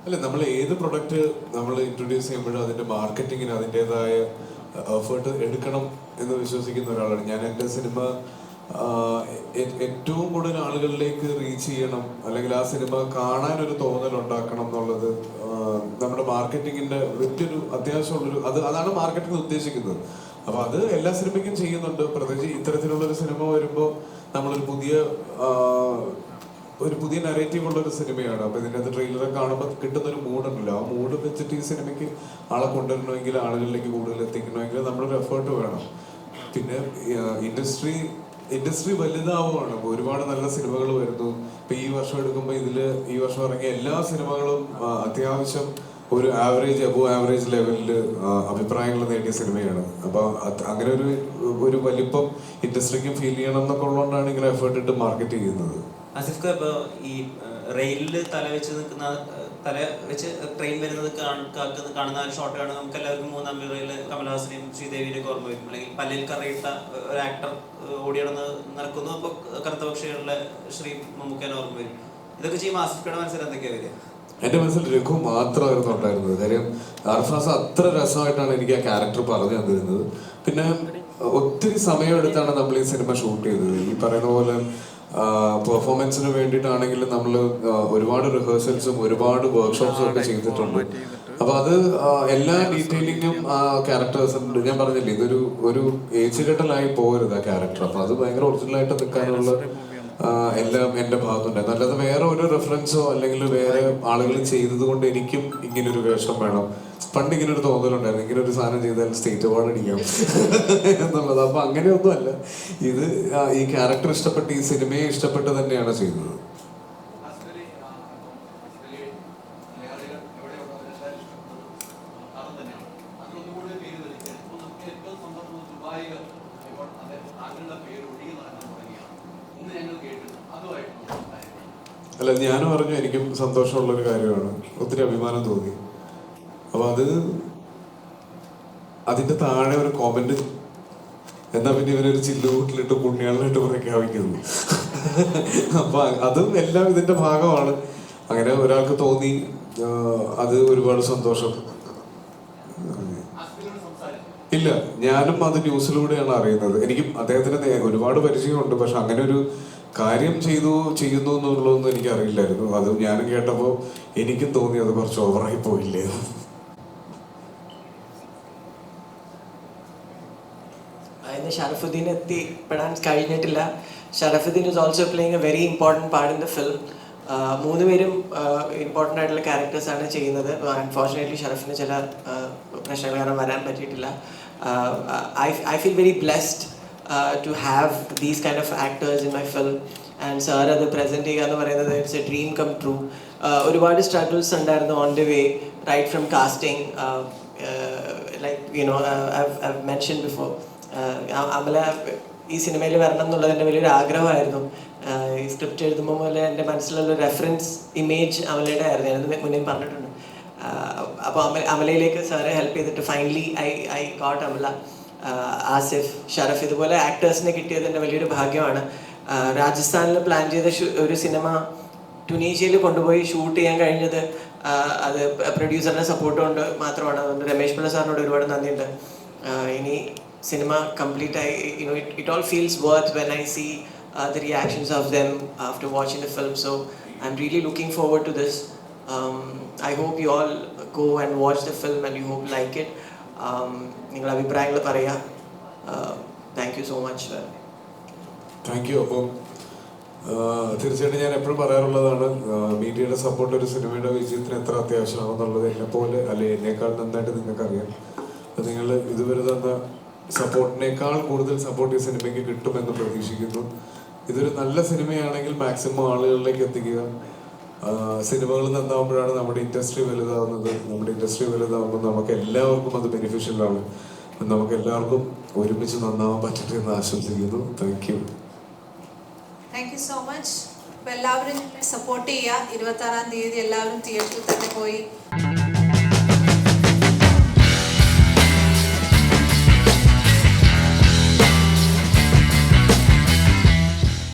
അല്ല, നമ്മൾ ഏത് പ്രൊഡക്റ്റ് നമ്മൾ ഇൻട്രൊഡ്യൂസ് ചെയ്യുമ്പോഴും അതിന്റെ മാർക്കറ്റിങ്ങിന് അതിൻ്റെതായ എഫേർട്ട് എടുക്കണം എന്ന് വിശ്വസിക്കുന്ന ഒരാളാണ് ഞാൻ. എൻ്റെ സിനിമ ഏറ്റവും കൂടുതൽ ആളുകളിലേക്ക് റീച്ച് ചെയ്യണം, അല്ലെങ്കിൽ ആ സിനിമ കാണാനൊരു തോന്നൽ ഉണ്ടാക്കണം എന്നുള്ളത് നമ്മുടെ മാർക്കറ്റിങ്ങിന്റെ വലിയൊരു അത്യാവശ്യമുള്ളൊരു അതാണ് മാർക്കറ്റിംഗ് ഉദ്ദേശിക്കുന്നത്. അപ്പൊ അത് എല്ലാ സിനിമയ്ക്കും ചെയ്യുന്നുണ്ട്. പ്രത്യേകിച്ച് ഇത്തരത്തിലുള്ളൊരു സിനിമ വരുമ്പോൾ നമ്മളൊരു പുതിയ നരേറ്റീവ് ഉള്ള ഒരു സിനിമയാണ്. അപ്പൊ ഇതിനകത്ത് ട്രെയിലറൊക്കെ കാണുമ്പോൾ കിട്ടുന്ന ഒരു മൂഡുണ്ടല്ലോ, ആ മൂഡ് വെച്ചിട്ട് ഈ സിനിമയ്ക്ക് ആളെ കൊണ്ടുവരണമെങ്കിൽ, ആളുകളിലേക്ക് കൂടുതൽ എത്തിക്കണമെങ്കിൽ നമ്മളൊരു എഫേർട്ട് വേണം. പിന്നെ ഇൻഡസ്ട്രി വലുതാവുകയാണ്. ഒരുപാട് നല്ല സിനിമകൾ വരുന്നു. ഇപ്പൊ ഈ വർഷം എടുക്കുമ്പോൾ ഈ വർഷം ഇറങ്ങിയ എല്ലാ സിനിമകളും അത്യാവശ്യം ഒരു അബോവ് ആവറേജ് ലെവലിൽ അഭിപ്രായങ്ങൾ നേടിയ സിനിമയാണ്. അപ്പൊ അങ്ങനെ ഒരു വലിപ്പം ഇൻഡസ്ട്രിക്കും ഫീൽ ചെയ്യണം എന്നൊക്കെ ഉള്ളതുകൊണ്ടാണ് ഇങ്ങനെ എഫേർട്ട് ഇട്ട് മാർക്കറ്റ് ചെയ്യുന്നത്. ആസിഫ് ഖാൻ, ഇപ്പോൾ ഈ റെയിലിൽ തല വെച്ച് ട്രെയിൻ വരുന്നത് കാണുന്ന ഒരു ഷോട്ട് കാണുന്ന നമുക്ക് എല്ലാവർക്കും മൂന്നാം റെയിലിൽ കമൽഹാസനെയും ശ്രീദേവിനെയൊക്കെ ഓർമ്മ വരും. അല്ലെങ്കിൽ പല്ലിൽ കറയിട്ട ഒരു ആക്ടർ നടക്കുന്നു. അപ്പോൾ കറുത്ത പക്ഷികളിലെ ശ്രീ മമ്മൂക്കനെ ഓർമ്മ വരും. ഇതൊക്കെ ചെയ്യുമ്പോൾ ആസിഫ് ഖാന്റെ മനസ്സിൽ എന്തൊക്കെയാ വരിക? എന്റെ മനസ്സിൽ രഘു മാത്രമായിരുന്നു ഉണ്ടായിരുന്നത്. കാര്യം അർഫാസ് അത്ര രസമായിട്ടാണ് എനിക്ക് ആ ക്യാരക്ടർ പറഞ്ഞു തന്നിരുന്നത്. പിന്നെ ഒത്തിരി സമയമെടുത്താണ് നമ്മൾ ഈ സിനിമ ഷൂട്ട് ചെയ്തത്. ഈ പറയുന്ന പോലെ പെർഫോമൻസിന് വേണ്ടിയിട്ടാണെങ്കിൽ നമ്മൾ ഒരുപാട് റിഹേഴ്സൽസും ഒരുപാട് വർക്ക്ഷോപ്സും ഒക്കെ ചെയ്തിട്ടുണ്ട്. അപ്പൊ അത് എല്ലാ ഡീറ്റെയിലിങ്ങും ആ ക്യാരക്ടേഴ്സ് ഞാൻ പറഞ്ഞില്ലേ, ഒരു ഏച്ചുകെട്ടലായി പോകരുത് ആ ക്യാരക്ടർ. അപ്പൊ അത് ഭയങ്കര ഒറിജിനലായിട്ട് നിൽക്കാനുള്ള എല്ലാം എൻ്റെ ഭാഗത്തുണ്ടായിരുന്നു. അല്ലാതെ വേറെ ഒരു റെഫറൻസോ അല്ലെങ്കിൽ വേറെ ആളുകൾ ചെയ്തത് കൊണ്ട് എനിക്കും ഇങ്ങനൊരു വേഷം വേണം. പണ്ട് ഇങ്ങനെ ഒരു തോന്നലുണ്ടായിരുന്നു, ഇങ്ങനെ ഒരു സാധനം ചെയ്താൽ സ്റ്റേറ്റ് അവാർഡ് അടിക്കാം എന്നുള്ളത്. അപ്പൊ അങ്ങനെയൊന്നും അല്ല. ഇത് ഈ ക്യാരക്ടർ ഇഷ്ടപ്പെട്ട് ഈ സിനിമയെ ഇഷ്ടപ്പെട്ട് തന്നെയാണ് ചെയ്തത്. അല്ല, ഞാനും പറഞ്ഞു എനിക്കും സന്തോഷമുള്ളൊരു കാര്യമാണ്, ഒത്തിരി അഭിമാനം തോന്നി. അപ്പൊ അതിന്റെ താഴെ ഒരു കോമന്റ്, എന്നാ പിന്നെ ഇവരൊരു ചില്ലുകൂട്ടിലിട്ട് പുണ്യാളിലിട്ട് പ്രഖ്യാപിക്കുന്നു. അപ്പൊ അതും എല്ലാം ഇതിന്റെ ഭാഗമാണ്. അങ്ങനെ ഒരാൾക്ക് തോന്നി, അത് ഒരുപാട് സന്തോഷം. ഇല്ല, ഞാനും അത് ന്യൂസിലൂടെയാണ് അറിയുന്നത്. എനിക്കും അദ്ദേഹത്തിന് ഒരുപാട് പരിചയമുണ്ട്, പക്ഷെ അങ്ങനെ ഒരു കാര്യം ചെയ്യുന്നു എന്നുള്ളതൊന്നും എനിക്ക് അറിയില്ലായിരുന്നു. അത് ഞാനും കേട്ടപ്പോൾ എനിക്കും തോന്നി അത് കുറച്ച് ഓവറായി പോയില്ലേ. ഇന്ന് ഷറഫുദ്ദീൻ എത്തിപ്പെടാൻ കഴിഞ്ഞിട്ടില്ല. Sharafudheen is also playing a very important part in the film. 3 പേരും ഇമ്പോർട്ടൻ്റ് ആയിട്ടുള്ള ക്യാരക്ടേഴ്സാണ് ചെയ്യുന്നത്. അൺഫോർച്ചുനേറ്റ്ലി ഷറഫിന് ചില പ്രശ്നങ്ങൾ കാരണം വരാൻ പറ്റിയിട്ടില്ല. I feel very blessed to have these kind of actors in my film. And sir അത് പ്രസൻറ്റ് ചെയ്യുക എന്ന് പറയുന്നത് it's a dream come true. ഒരുപാട് സ്ട്രഗിൾസ് ഉണ്ടായിരുന്നു on the way, right from casting, like you know I mention before, Amala ഈ സിനിമയിൽ വരണം എന്നുള്ളത് എൻ്റെ വലിയൊരു ആഗ്രഹമായിരുന്നു. ഈ സ്ക്രിപ്റ്റ് എഴുതുമ്പോൾ മുതൽ എൻ്റെ മനസ്സിലുള്ള റെഫറൻസ് ഇമേജ് അമലയുടെ ആയിരുന്നു. ഞാനത് മുന്നേ പറഞ്ഞിട്ടുണ്ട്. അപ്പോൾ അമലയിലേക്ക് സാറ് ഹെൽപ്പ് ചെയ്തിട്ട് finally I got Amala. Asif, Sharaf, ഇതുപോലെ ആക്ടേഴ്സിനെ കിട്ടിയത് എൻ്റെ വലിയൊരു ഭാഗ്യമാണ്. രാജസ്ഥാനിൽ പ്ലാൻ ചെയ്ത ഒരു സിനിമ ടുണീഷ്യയിൽ കൊണ്ടുപോയി ഷൂട്ട് ചെയ്യാൻ കഴിഞ്ഞത് അത് പ്രൊഡ്യൂസറിൻ്റെ സപ്പോർട്ട് കൊണ്ട് മാത്രമാണ്. അതുകൊണ്ട് രമേശ് പിള്ള സാറിനോട് ഒരുപാട് നന്ദിയുണ്ട്. ഇനി സിനിമ കംപ്ലീറ്റ് ആയി, it all feels worth when I see the reactions of them after watching the film. So I'm really looking forward to this. I hope you all go and watch the film and you hope like it. നിങ്ങളുടെ അഭിപ്രായങ്ങൾ പറയാം. Thank you so much. Thank you. അപ്പം തീർച്ചയായിട്ടും ഞാൻ എപ്പോഴും പറയാറുള്ളതാണ്, മീഡിയയുടെ support ഒരു സിനിമയുടെ വിജയത്തിന് എത്ര അത്യാവശ്യമാണെന്നുള്ളത് എന്നെപ്പോലെ അല്ലെ എന്നേക്കാൾ നന്നായിട്ട് നിങ്ങൾക്കറിയാം. അത് നിങ്ങൾ ഇതുവരെ തന്ന സപ്പോർട്ടിനേക്കാൾ കൂടുതൽ സപ്പോർട്ട് ഈ സിനിമയ്ക്ക് കിട്ടുമെന്ന് പ്രതീക്ഷിക്കുന്നു. ഇതൊരു നല്ല സിനിമയാണെങ്കിൽ മാക്സിമം ആളുകളിലേക്ക് എത്തിക്കുക. സിനിമകൾ നന്നാവുമ്പോഴാണ് നമ്മുടെ ഇൻഡസ്ട്രി വലുതാവുന്നത്. നമ്മുടെ ഇൻഡസ്ട്രി വലുതാവുമ്പോൾ നമുക്ക് എല്ലാവർക്കും അത് ബെനിഫിഷ്യലാണ്. നമുക്ക് എല്ലാവർക്കും ഒരുമിച്ച് നന്നാവാൻ പറ്റട്ടെ എന്ന് ആശംസിക്കുന്നു. Thank you. Thank you so much. അപ്പോൾ എല്ലാവരും സപ്പോർട്ട് ചെയ്യുക. 26-ാം തീയതി എല്ലാവരും തിയേറ്ററിൽ തന്നെ പോയി